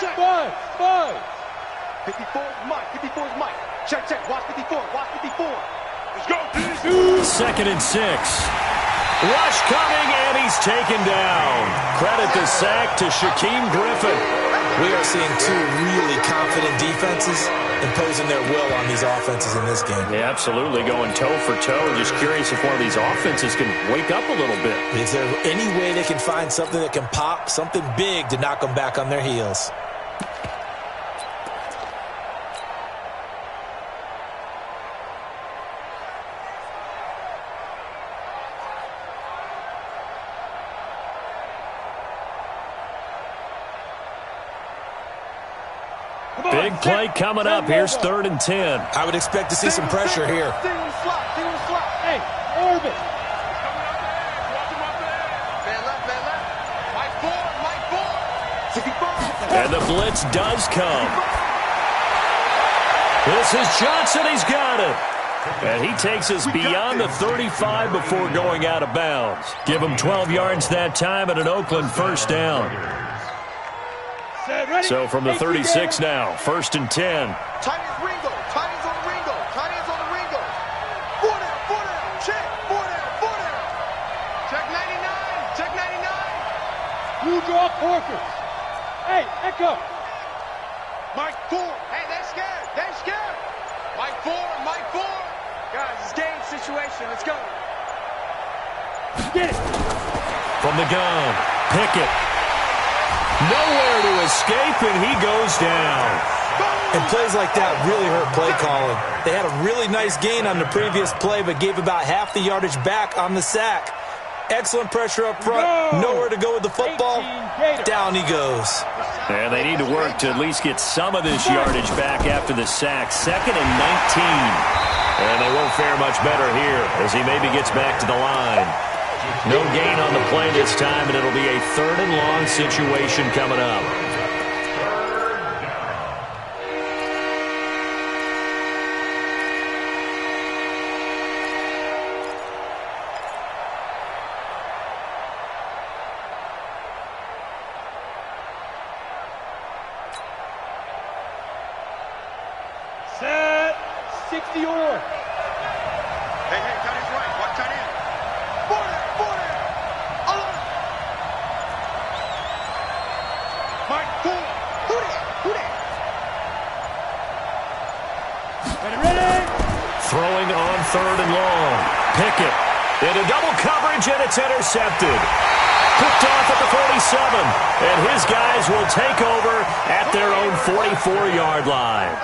Check. 5. 54 is Mike. 54 is Mike. Check, check. Watch 54. Watch 54. Let's go. 2nd and 6. Rush coming, and he's taken down. Credit the sack to Shaquem Griffin. We are seeing 2 really confident defenses imposing their will on these offenses in this game. Yeah, absolutely, going toe for toe. Just curious if one of these offenses can wake up a little bit. Is there any way they can find something that can pop, something big to knock them back on their heels? Big play coming up. Here's 3rd and 10. I would expect to see some pressure here. Stay on the slot. Stay on the slot. Hey, orbit. Man left, man left. Mike 4. And the blitz does come. This is Johnson. He's got it. And he takes us beyond the 35 before going out of bounds. Give him 12 yards that time and an Oakland first down. So from the 36 now, 1st and 10. Tight ends Ringo. Tight ends on the Ringo. Tight ends on the Ringo. 4 down. Check. 4 down. Check 99. Check 99. You draw quarters. Hey, Echo. Mike 4. Hey, they're scared. They're scared. Mike 4. Mike 4. Guys, it's game situation. Let's go. Get it. From the gun, Pickett. Nowhere to escape, and he goes down. And plays like that really hurt play calling. They had a really nice gain on the previous play, but gave about half the yardage back on the sack. Excellent pressure up front. Nowhere to go with the football. Down he goes. And they need to work to at least get some of this yardage back after the sack. 2nd and 19. And they won't fare much better here as he maybe gets back to the line. No gain on the play this time, and it'll be a 3rd and long situation coming up. 60 or. Hey, tight end's right. Watch tight end. 40. Mike, 4. Who that? Ready? Throwing on 3rd and long. Pickett into double coverage, and it's intercepted. Picked off at the 47, and his guys will take over at their own 44-yard line.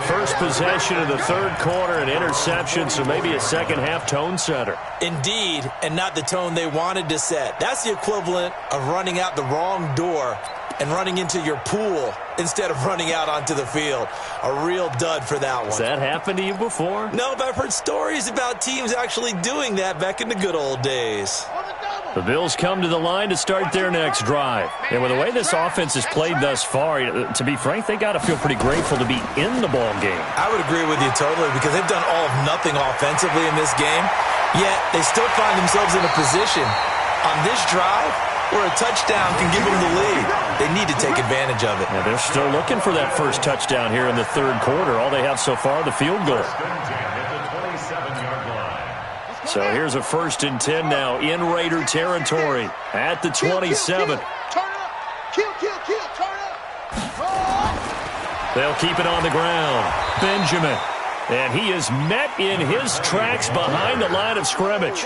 First possession of the 3rd quarter, an interception, so maybe a second-half tone setter. Indeed, and not the tone they wanted to set. That's the equivalent of running out the wrong door and running into your pool instead of running out onto the field. A real dud for that one. Has that happened to you before? No, but I've heard stories about teams actually doing that back in the good old days. The Bills come to the line to start their next drive. And with the way this offense has played thus far, to be frank, they got to feel pretty grateful to be in the ball game. I would agree with you totally because they've done all of nothing offensively in this game, yet they still find themselves in a position on this drive where a touchdown can give them the lead. They need to take advantage of it. Yeah, they're still looking for that first touchdown here in the 3rd quarter. All they have so far, the field goal. So here's a 1st and 10 now in Raider territory at the 27. Turn up. Kill. Turn up. They'll keep it on the ground. Benjamin. And he is met in his tracks behind the line of scrimmage.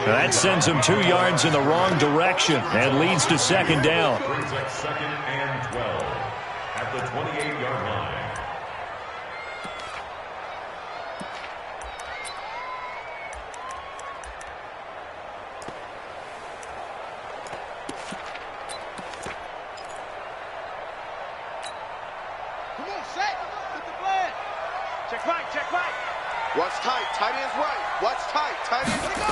That sends him 2 yards in the wrong direction and leads to 2nd down. Brings up 2nd and 12 at the 28-yard line. Come on, set. Get the flag. Check Mike. Watch tight. Tight end's right. Watch tight. Tight end's go.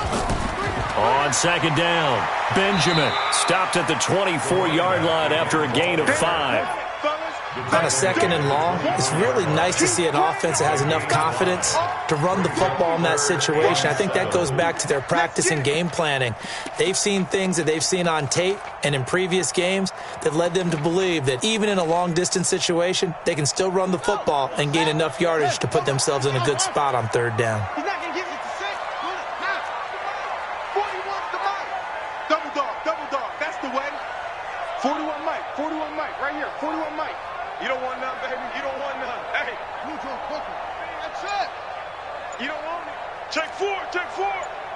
On 2nd down, Benjamin stopped at the 24-yard line after a gain of 5. On a 2nd and long, it's really nice to see an offense that has enough confidence to run the football in that situation. I think that goes back to their practice and game planning. They've seen things that they've seen on tape and in previous games that led them to believe that even in a long-distance situation, they can still run the football and gain enough yardage to put themselves in a good spot on 3rd down. He's not going to give it to six. Now. 41's the Mike. Double dog. That's the way. 41 Mike. Right here. 41 Mike. You don't want none, baby. You don't want none. Hey. Neutral cooker. That's it. You don't want it. Check 4.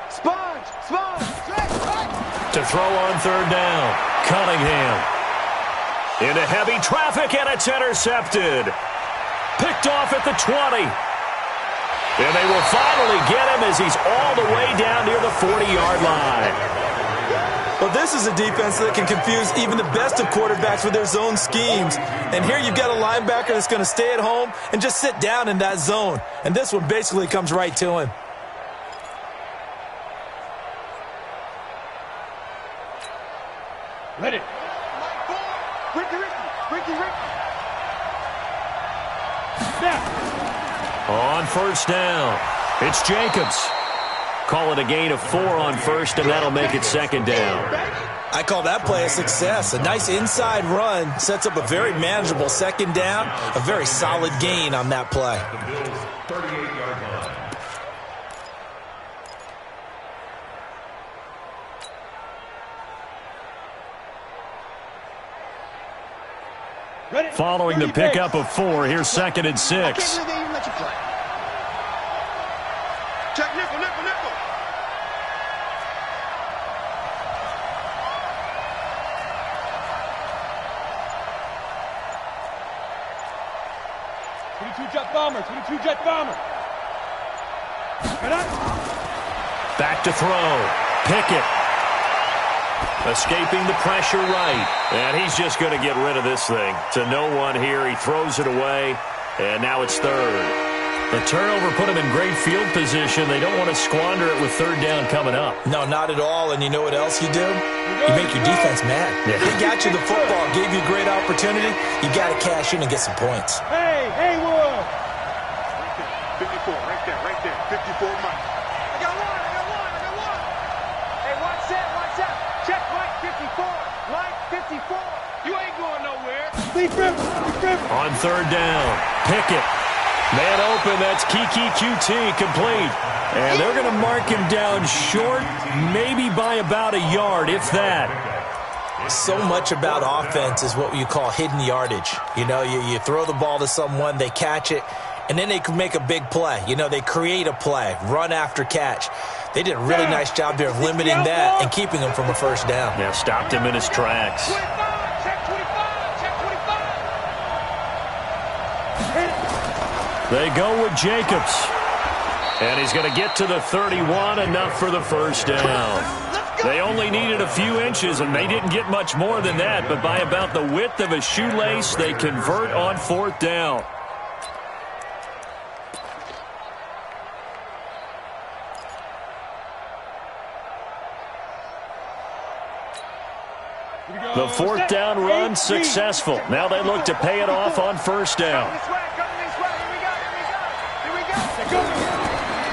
Sponge. Check. Right. To throw on 3rd down, Cunningham. Into heavy traffic, and it's intercepted. Picked off at the 20. And they will finally get him as he's all the way down near the 40-yard line. Well, this is a defense that can confuse even the best of quarterbacks with their zone schemes. And here you've got a linebacker that's going to stay at home and just sit down in that zone. And this one basically comes right to him. Ready. Ricky. Snap. On 1st down, it's Jacobs. Call it a gain of 4 on 1st, and that'll make it 2nd down. I call that play a success. A nice inside run sets up a very manageable 2nd down, a very solid gain on that play. The Bills' 38-yard line. Ready. Following the pickup of 4, here's 2nd and 6. Check nickel. 22 jet bomber. Back to throw. Pickett. Escaping the pressure right. And he's just going to get rid of this thing. To no one here. He throws it away. And now it's 3rd. The turnover put him in great field position. They don't want to squander it with 3rd down coming up. No, not at all. And you know what else you do? You make your defense mad. Yeah. They got you the football, gave you a great opportunity. You got to cash in and get some points. Hey, Haywood. 54, right there. 54 Mike. I got one. Hey, watch that. Check Mike 54. Mike 54. You ain't going nowhere. Deep grip. On 3rd down, Pickett. Man open, that's Kiki QT, complete. And they're going to mark him down short, maybe by about a yard, if that. So much about offense is what you call hidden yardage. You know, you throw the ball to someone, they catch it, and then they can make a big play. You know, they create a play, run after catch. They did a really nice job there of limiting that and keeping him from a first down. Yeah, stopped him in his tracks. They go with Jacobs. And he's going to get to the 31, enough for the first down. They only needed a few inches, and they didn't get much more than that. But by about the width of a shoelace, they convert on fourth down. The fourth down run successful. Now they look to pay it off on first down.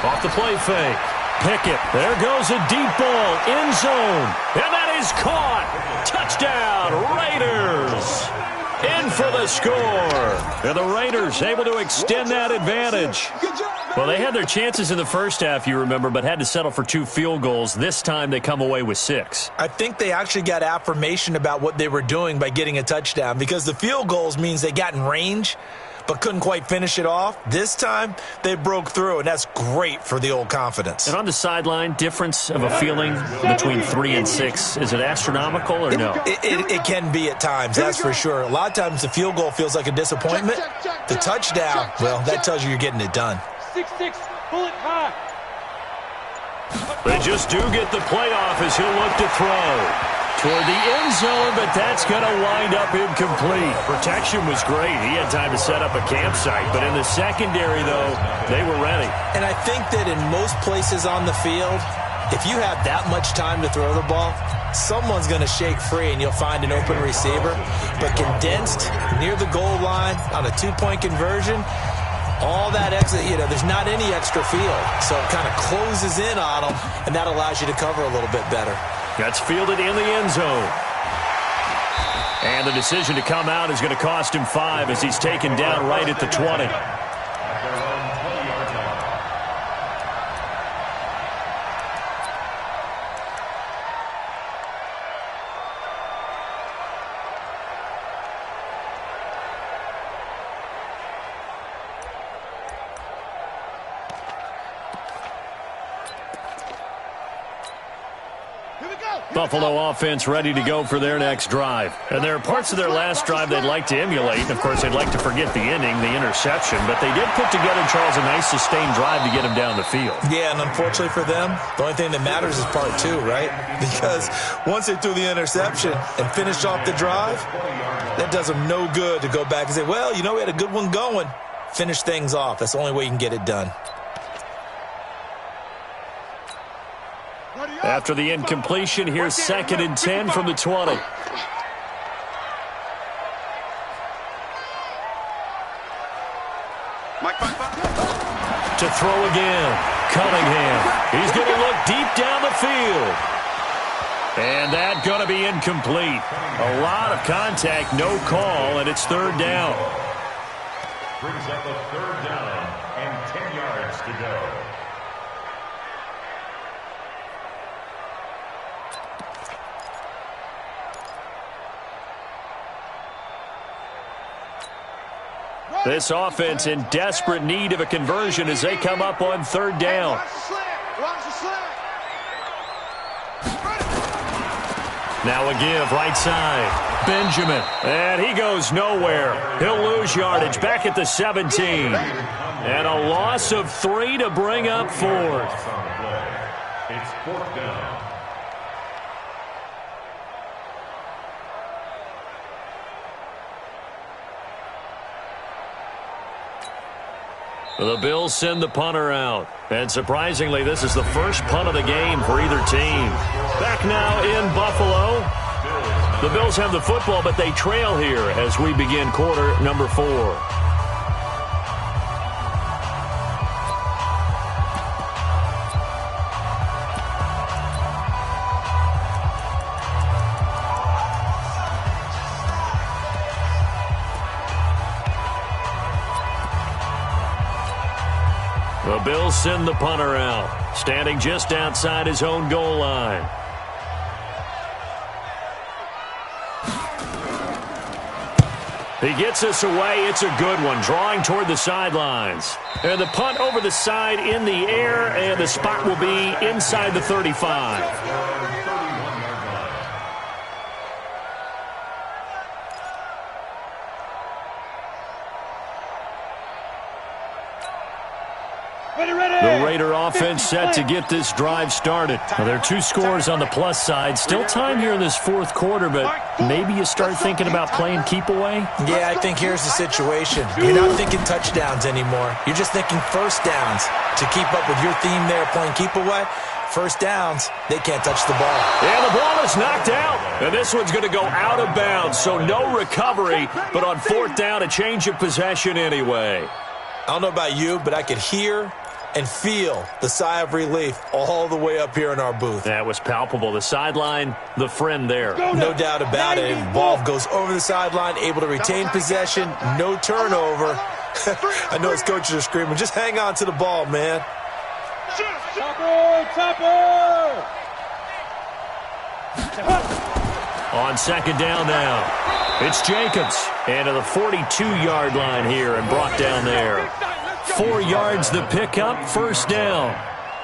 Off the play fake. Pickett. There goes a deep ball. End zone. And that is caught. Touchdown, Raiders. In for the score. And the Raiders able to extend that advantage. Well, they had their chances in the first half, you remember, but had to settle for 2 field goals. This time they come away with 6. I think they actually got affirmation about what they were doing by getting a touchdown, because the field goals means they got in range but couldn't quite finish it off. This time, they broke through, and that's great for the old confidence. And on the sideline, difference of a feeling between 3 and 6, is it astronomical or no? It can be at times, that's for sure. A lot of times the field goal feels like a disappointment. The touchdown, well, that tells you you're getting it done. 6-6, bullet high. They just do get the playoff as he'll look to throw toward the end zone, but that's going to wind up incomplete. Protection was great. He had time to set up a campsite, but in the secondary, though, they were ready. And I think that in most places on the field, if you have that much time to throw the ball, someone's going to shake free and you'll find an open receiver. But condensed near the goal line on a 2-point conversion, all that extra, there's not any extra field. So it kind of closes in on them, and that allows you to cover a little bit better. That's fielded in the end zone. And the decision to come out is going to cost him 5 as he's taken down right at the 20. Buffalo offense ready to go for their next drive. And there are parts of their last drive they'd like to emulate. And, of course, they'd like to forget the ending, the interception. But they did put together, Charles, a nice sustained drive to get him down the field. Yeah, and unfortunately for them, the only thing that matters is part 2, right? Because once they threw the interception and finished off the drive, that does them no good to go back and say, well, we had a good one going. Finish things off. That's the only way you can get it done. After the incompletion, here's 2nd and 10 from the 20. To throw again, Cunningham. He's going to look deep down the field. And that's going to be incomplete. A lot of contact, no call, and it's 3rd down. Brings up a 3rd down and 10 yards to go. This offense in desperate need of a conversion as they come up on 3rd down. Now a give, right side. Benjamin, and he goes nowhere. He'll lose yardage back at the 17. And a loss of 3 to bring up 4th. It's 4th down. The Bills send the punter out. And surprisingly, this is the first punt of the game for either team. Back now in Buffalo. The Bills have the football, but they trail here as we begin quarter number 4. The Bills send the punter out, standing just outside his own goal line. He gets us away. It's a good one, drawing toward the sidelines. And the punt over the side in the air, and the spot will be inside the 35. The Raider offense set to get this drive started. Well, there are 2 scores on the plus side. Still time here in this fourth quarter, but maybe you start thinking about playing keep away? Yeah, I think here's the situation. You're not thinking touchdowns anymore. You're just thinking first downs. To keep up with your theme there, playing keep away, first downs, they can't touch the ball. And the ball is knocked out. And this one's going to go out of bounds, so no recovery. But on fourth down, a change of possession anyway. I don't know about you, but I could hear and feel the sigh of relief all the way up here in our booth. That was palpable. The sideline, the friend there. No doubt about it. The ball goes over the sideline, able to retain possession, no turnover. I know his coaches are screaming, just hang on to the ball, man. Topper! On second down now, it's Jacobs. And to the 42-yard line here and brought down there. 4 yards the pickup, first down.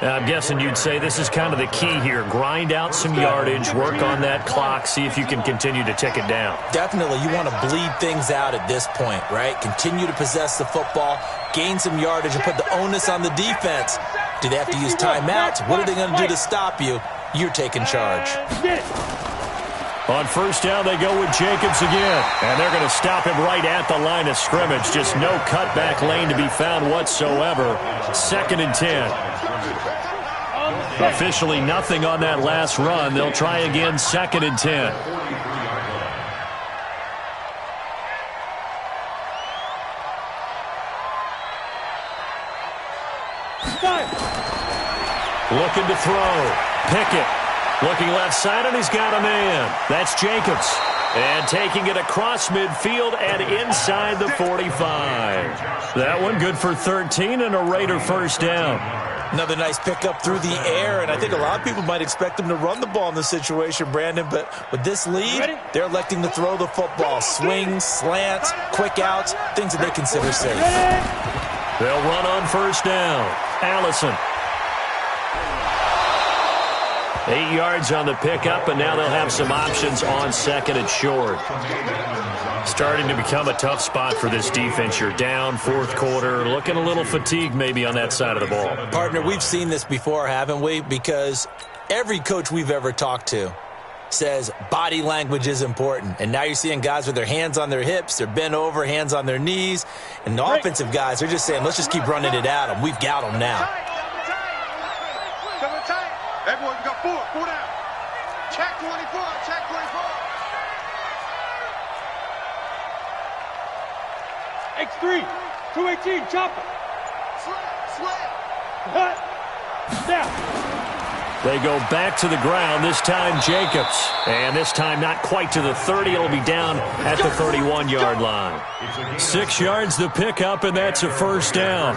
I'm guessing you'd say this is kind of the key here. Grind out some yardage, work on that clock, see if you can continue to tick it down. Definitely, you want to bleed things out at this point, right? Continue to possess the football, gain some yardage, and put the onus on the defense. Do they have to use timeouts? What are they going to do to stop you? You're taking charge. On first down, they go with Jacobs again. And they're going to stop him right at the line of scrimmage. Just no cutback lane to be found whatsoever. 2nd and 10. Officially nothing on that last run. They'll try again, 2nd and 10. Looking to throw. Pickett. Looking left side, and he's got a man. That's Jacobs. And taking it across midfield and inside the 45. That one good for 13 and a Raider first down. Another nice pickup through the air, and I think a lot of people might expect them to run the ball in this situation, Brandon, but with this lead, they're electing to throw the football. Swings, slants, quick outs, things that they consider safe. They'll run on first down. Allison. 8 yards on the pickup, and now they'll have some options on 2nd and short. Starting to become a tough spot for this defense. You're down, fourth quarter, looking a little fatigued maybe on that side of the ball. Partner, we've seen this before, haven't we? Because every coach we've ever talked to says body language is important. And now you're seeing guys with their hands on their hips, they're bent over, hands on their knees. And the offensive guys are just saying, let's just keep running it at them. We've got them now. Everyone, we got 4 down. Check 24, check 24. X3, 218, chopper. Slam. Snap. They go back to the ground, this time Jacobs. And this time not quite to the 30. It'll be down at the 31-yard line. 6 yards the pickup, and that's a first down.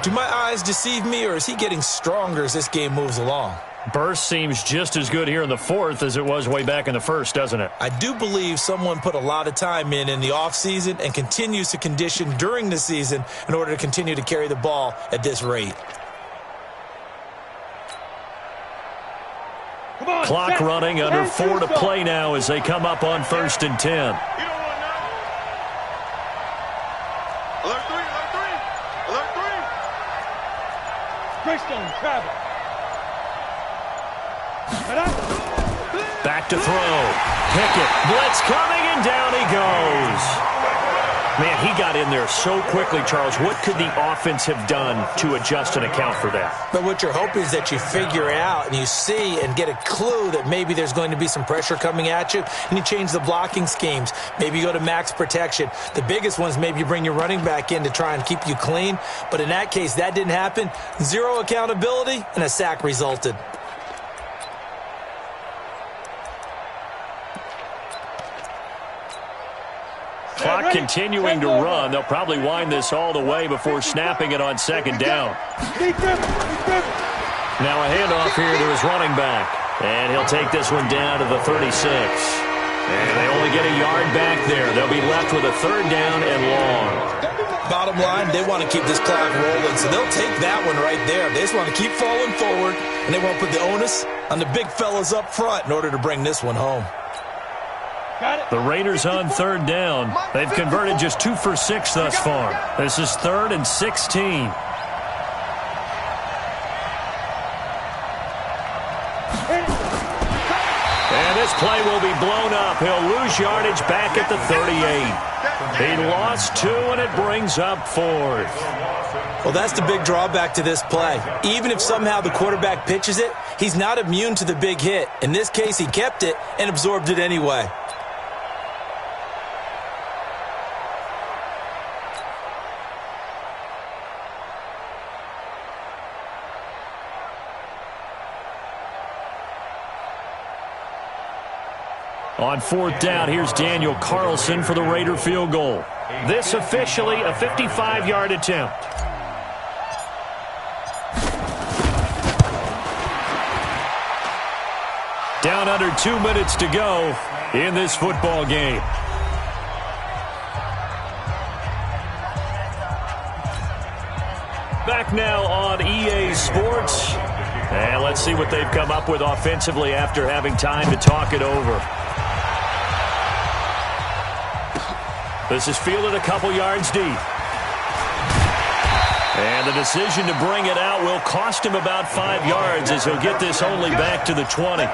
Do my eyes deceive me, or is he getting stronger as this game moves along? Burst seems just as good here in the fourth as it was way back in the first, doesn't it? I do believe someone put a lot of time in the offseason and continues to condition during the season in order to continue to carry the ball at this rate. Clock running, under 4 to play now as they come up on 1st and 10. Alert 3, alert 3, alert 3. Greystone, travel. Back to throw. Pickett. Blitz coming, and down he goes. Man, he got in there so quickly, Charles. What could the offense have done to adjust and account for that? But what you're hoping is that you figure out and you see and get a clue that maybe there's going to be some pressure coming at you, and you change the blocking schemes. Maybe you go to max protection. The biggest ones, maybe you bring your running back in to try and keep you clean. But in that case, that didn't happen. Zero accountability, and a sack resulted. Clock continuing to run. They'll probably wind this all the way before snapping it on second down. Now a handoff here to his running back. And he'll take this one down to the 36. And they only get a yard back there. They'll be left with a third down and long. Bottom line, they want to keep this clock rolling, so they'll take that one right there. They just want to keep falling forward, and they want to put the onus on the big fellas up front in order to bring this one home. The Raiders on third down. They've converted just 2 for 6 thus far. This is 3rd and 16. And this play will be blown up. He'll lose yardage back at the 38. He lost 2, and it brings up 4th. Well, that's the big drawback to this play. Even if somehow the quarterback pitches it, he's not immune to the big hit. In this case, he kept it and absorbed it anyway. On 4th down, here's Daniel Carlson for the Raider field goal. This officially a 55-yard attempt. Down under 2 minutes to go in this football game. Back now on EA Sports. And let's see what they've come up with offensively after having time to talk it over. This is fielded a couple yards deep. And the decision to bring it out will cost him about 5 yards as he'll get this only back to the 20.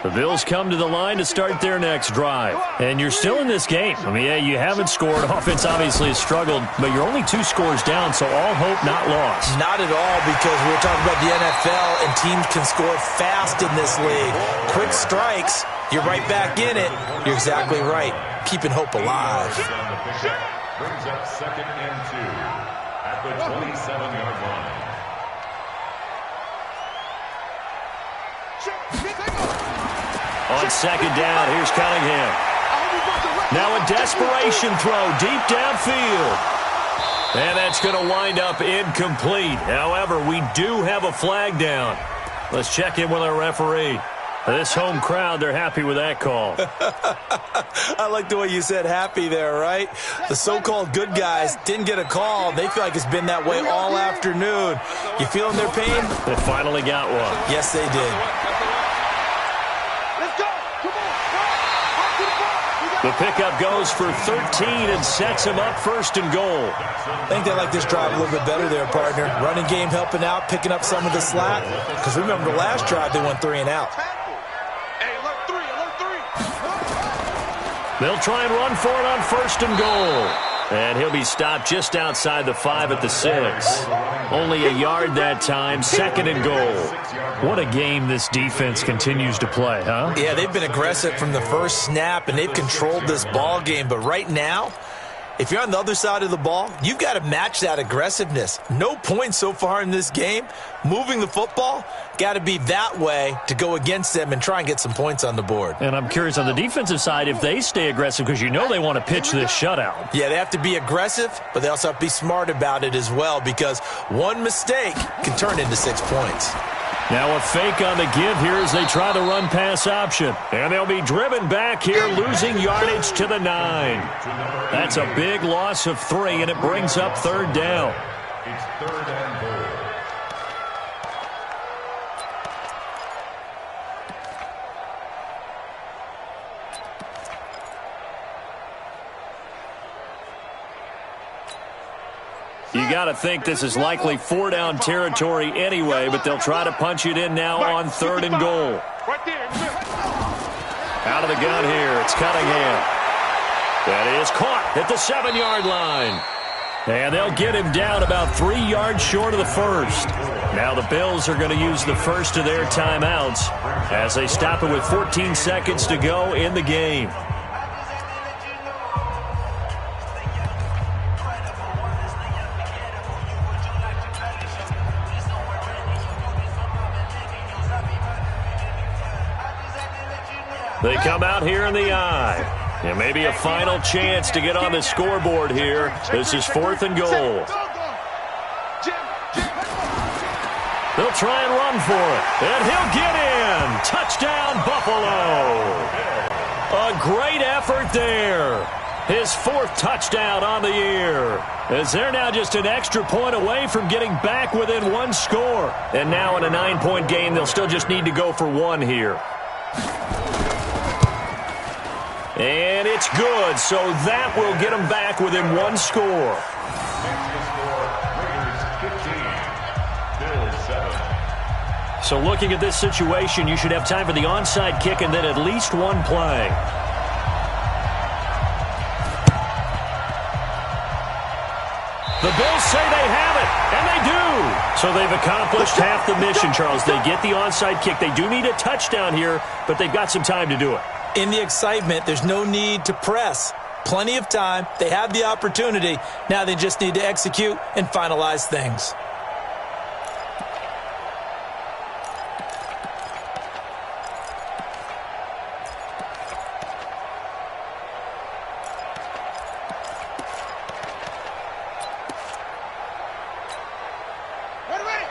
The Bills come to the line to start their next drive. And you're still in this game. I mean, yeah, you haven't scored. Offense obviously has struggled, but you're only 2 scores down, so all hope not lost. Not at all, because we're talking about the NFL, and teams can score fast in this league. Quick strikes, you're right back in it. You're exactly right. Keeping hope alive. Brings up 2nd and 2 at the 27-yard line. On 2nd down, here's Cunningham. Now a desperation throw deep downfield. And that's going to wind up incomplete. However, we do have a flag down. Let's check in with our referee. This home crowd, they're happy with that call. I like the way you said happy there, right? The so-called good guys didn't get a call. They feel like it's been that way all afternoon. You feeling their pain? They finally got one. Yes, they did. The pickup goes for 13 and sets him up 1st and goal. I think they like this drive a little bit better there, partner. Running game helping out, picking up some of the slack. Because remember, the last drive they went 3 and out. They'll try and run for it on 1st and goal. And he'll be stopped just outside the 5 at the 6. Only a yard that time, 2nd and goal. What a game this defense continues to play, huh? Yeah, they've been aggressive from the first snap, and they've controlled this ball game. But right now, if you're on the other side of the ball, you've got to match that aggressiveness. No points so far in this game. Moving the football, got to be that way to go against them and try and get some points on the board. And I'm curious on the defensive side if they stay aggressive, because you know they want to pitch this shutout. Yeah, they have to be aggressive, but they also have to be smart about it as well, because one mistake can turn into 6 points. Now a fake on the give here as they try the run-pass option. And they'll be driven back here, losing yardage to the 9. That's a big loss of 3, and it brings up 3rd down. It's 3rd and goal. You got to think this is likely 4-down territory anyway, but they'll try to punch it in now on 3rd and goal. Out of the gun here, it's Cunningham. That is caught at the 7-yard line. And they'll get him down about 3 yards short of the 1st. Now the Bills are going to use the first of their timeouts as they stop it with 14 seconds to go in the game. They come out here in the I. And maybe a final chance to get on the scoreboard here. This is 4th and goal. They'll try and run for it. And he'll get in. Touchdown, Buffalo. A great effort there. His 4th touchdown on the year. As they're now just an extra point away from getting back within 1 score. And now in a 9-point game, they'll still just need to go for 1 here. And it's good, so that will get them back within 1 score. So looking at this situation, you should have time for the onside kick and then at least 1 play. The Bills say they have it, and they do. So they've accomplished half the mission, Charles. They get the onside kick. They do need a touchdown here, but they've got some time to do it. In the excitement, there's no need to press. Plenty of time. They have the opportunity. Now they just need to execute and finalize things.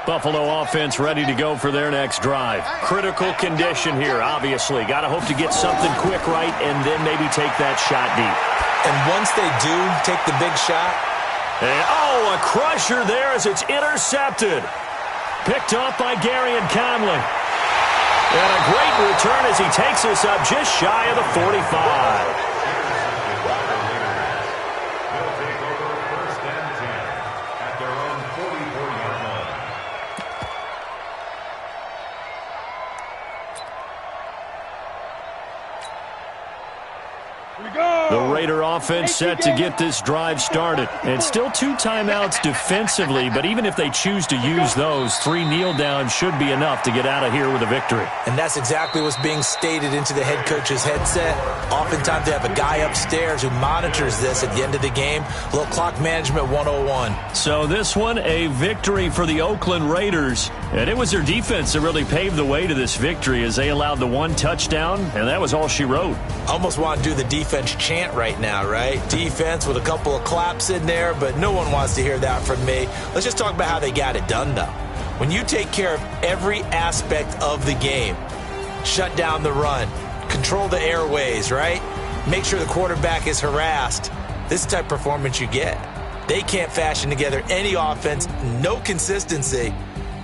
Buffalo offense ready to go for their next drive. Critical condition here, obviously. Got to hope to get something quick right and then maybe take that shot deep. And once they do take the big shot. And, a crusher there as it's intercepted. Picked off by Gary and Conley. And a great return as he takes us up just shy of the 45. The Raider offense set to get this drive started. And still 2 timeouts defensively, but even if they choose to use those, 3 kneel downs should be enough to get out of here with a victory. And that's exactly what's being stated into the head coach's headset. Oftentimes they have a guy upstairs who monitors this at the end of the game. A little clock management 101. So this one, a victory for the Oakland Raiders. And it was their defense that really paved the way to this victory as they allowed the 1 touchdown, and that was all she wrote. Almost want to do the defense chant right now, right? Defense with a couple of claps in there, but no one wants to hear that from me. Let's just talk about how they got it done, though. When you take care of every aspect of the game, shut down the run, control the airways, right? Make sure the quarterback is harassed. This is the type of performance you get. They can't fashion together any offense, no consistency,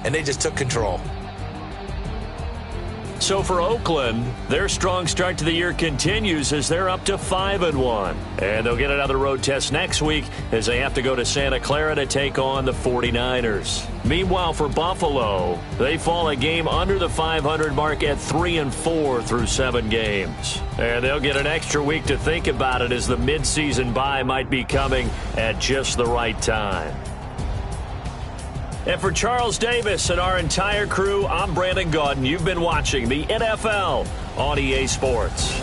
and they just took control. So for Oakland, their strong start to the year continues as they're up to 5-1. And they'll get another road test next week as they have to go to Santa Clara to take on the 49ers. Meanwhile, for Buffalo, they fall a game under the 500 mark at 3-4 through 7 games. And they'll get an extra week to think about it as the midseason bye might be coming at just the right time. And for Charles Davis and our entire crew, I'm Brandon Gaudin. You've been watching the NFL on EA Sports.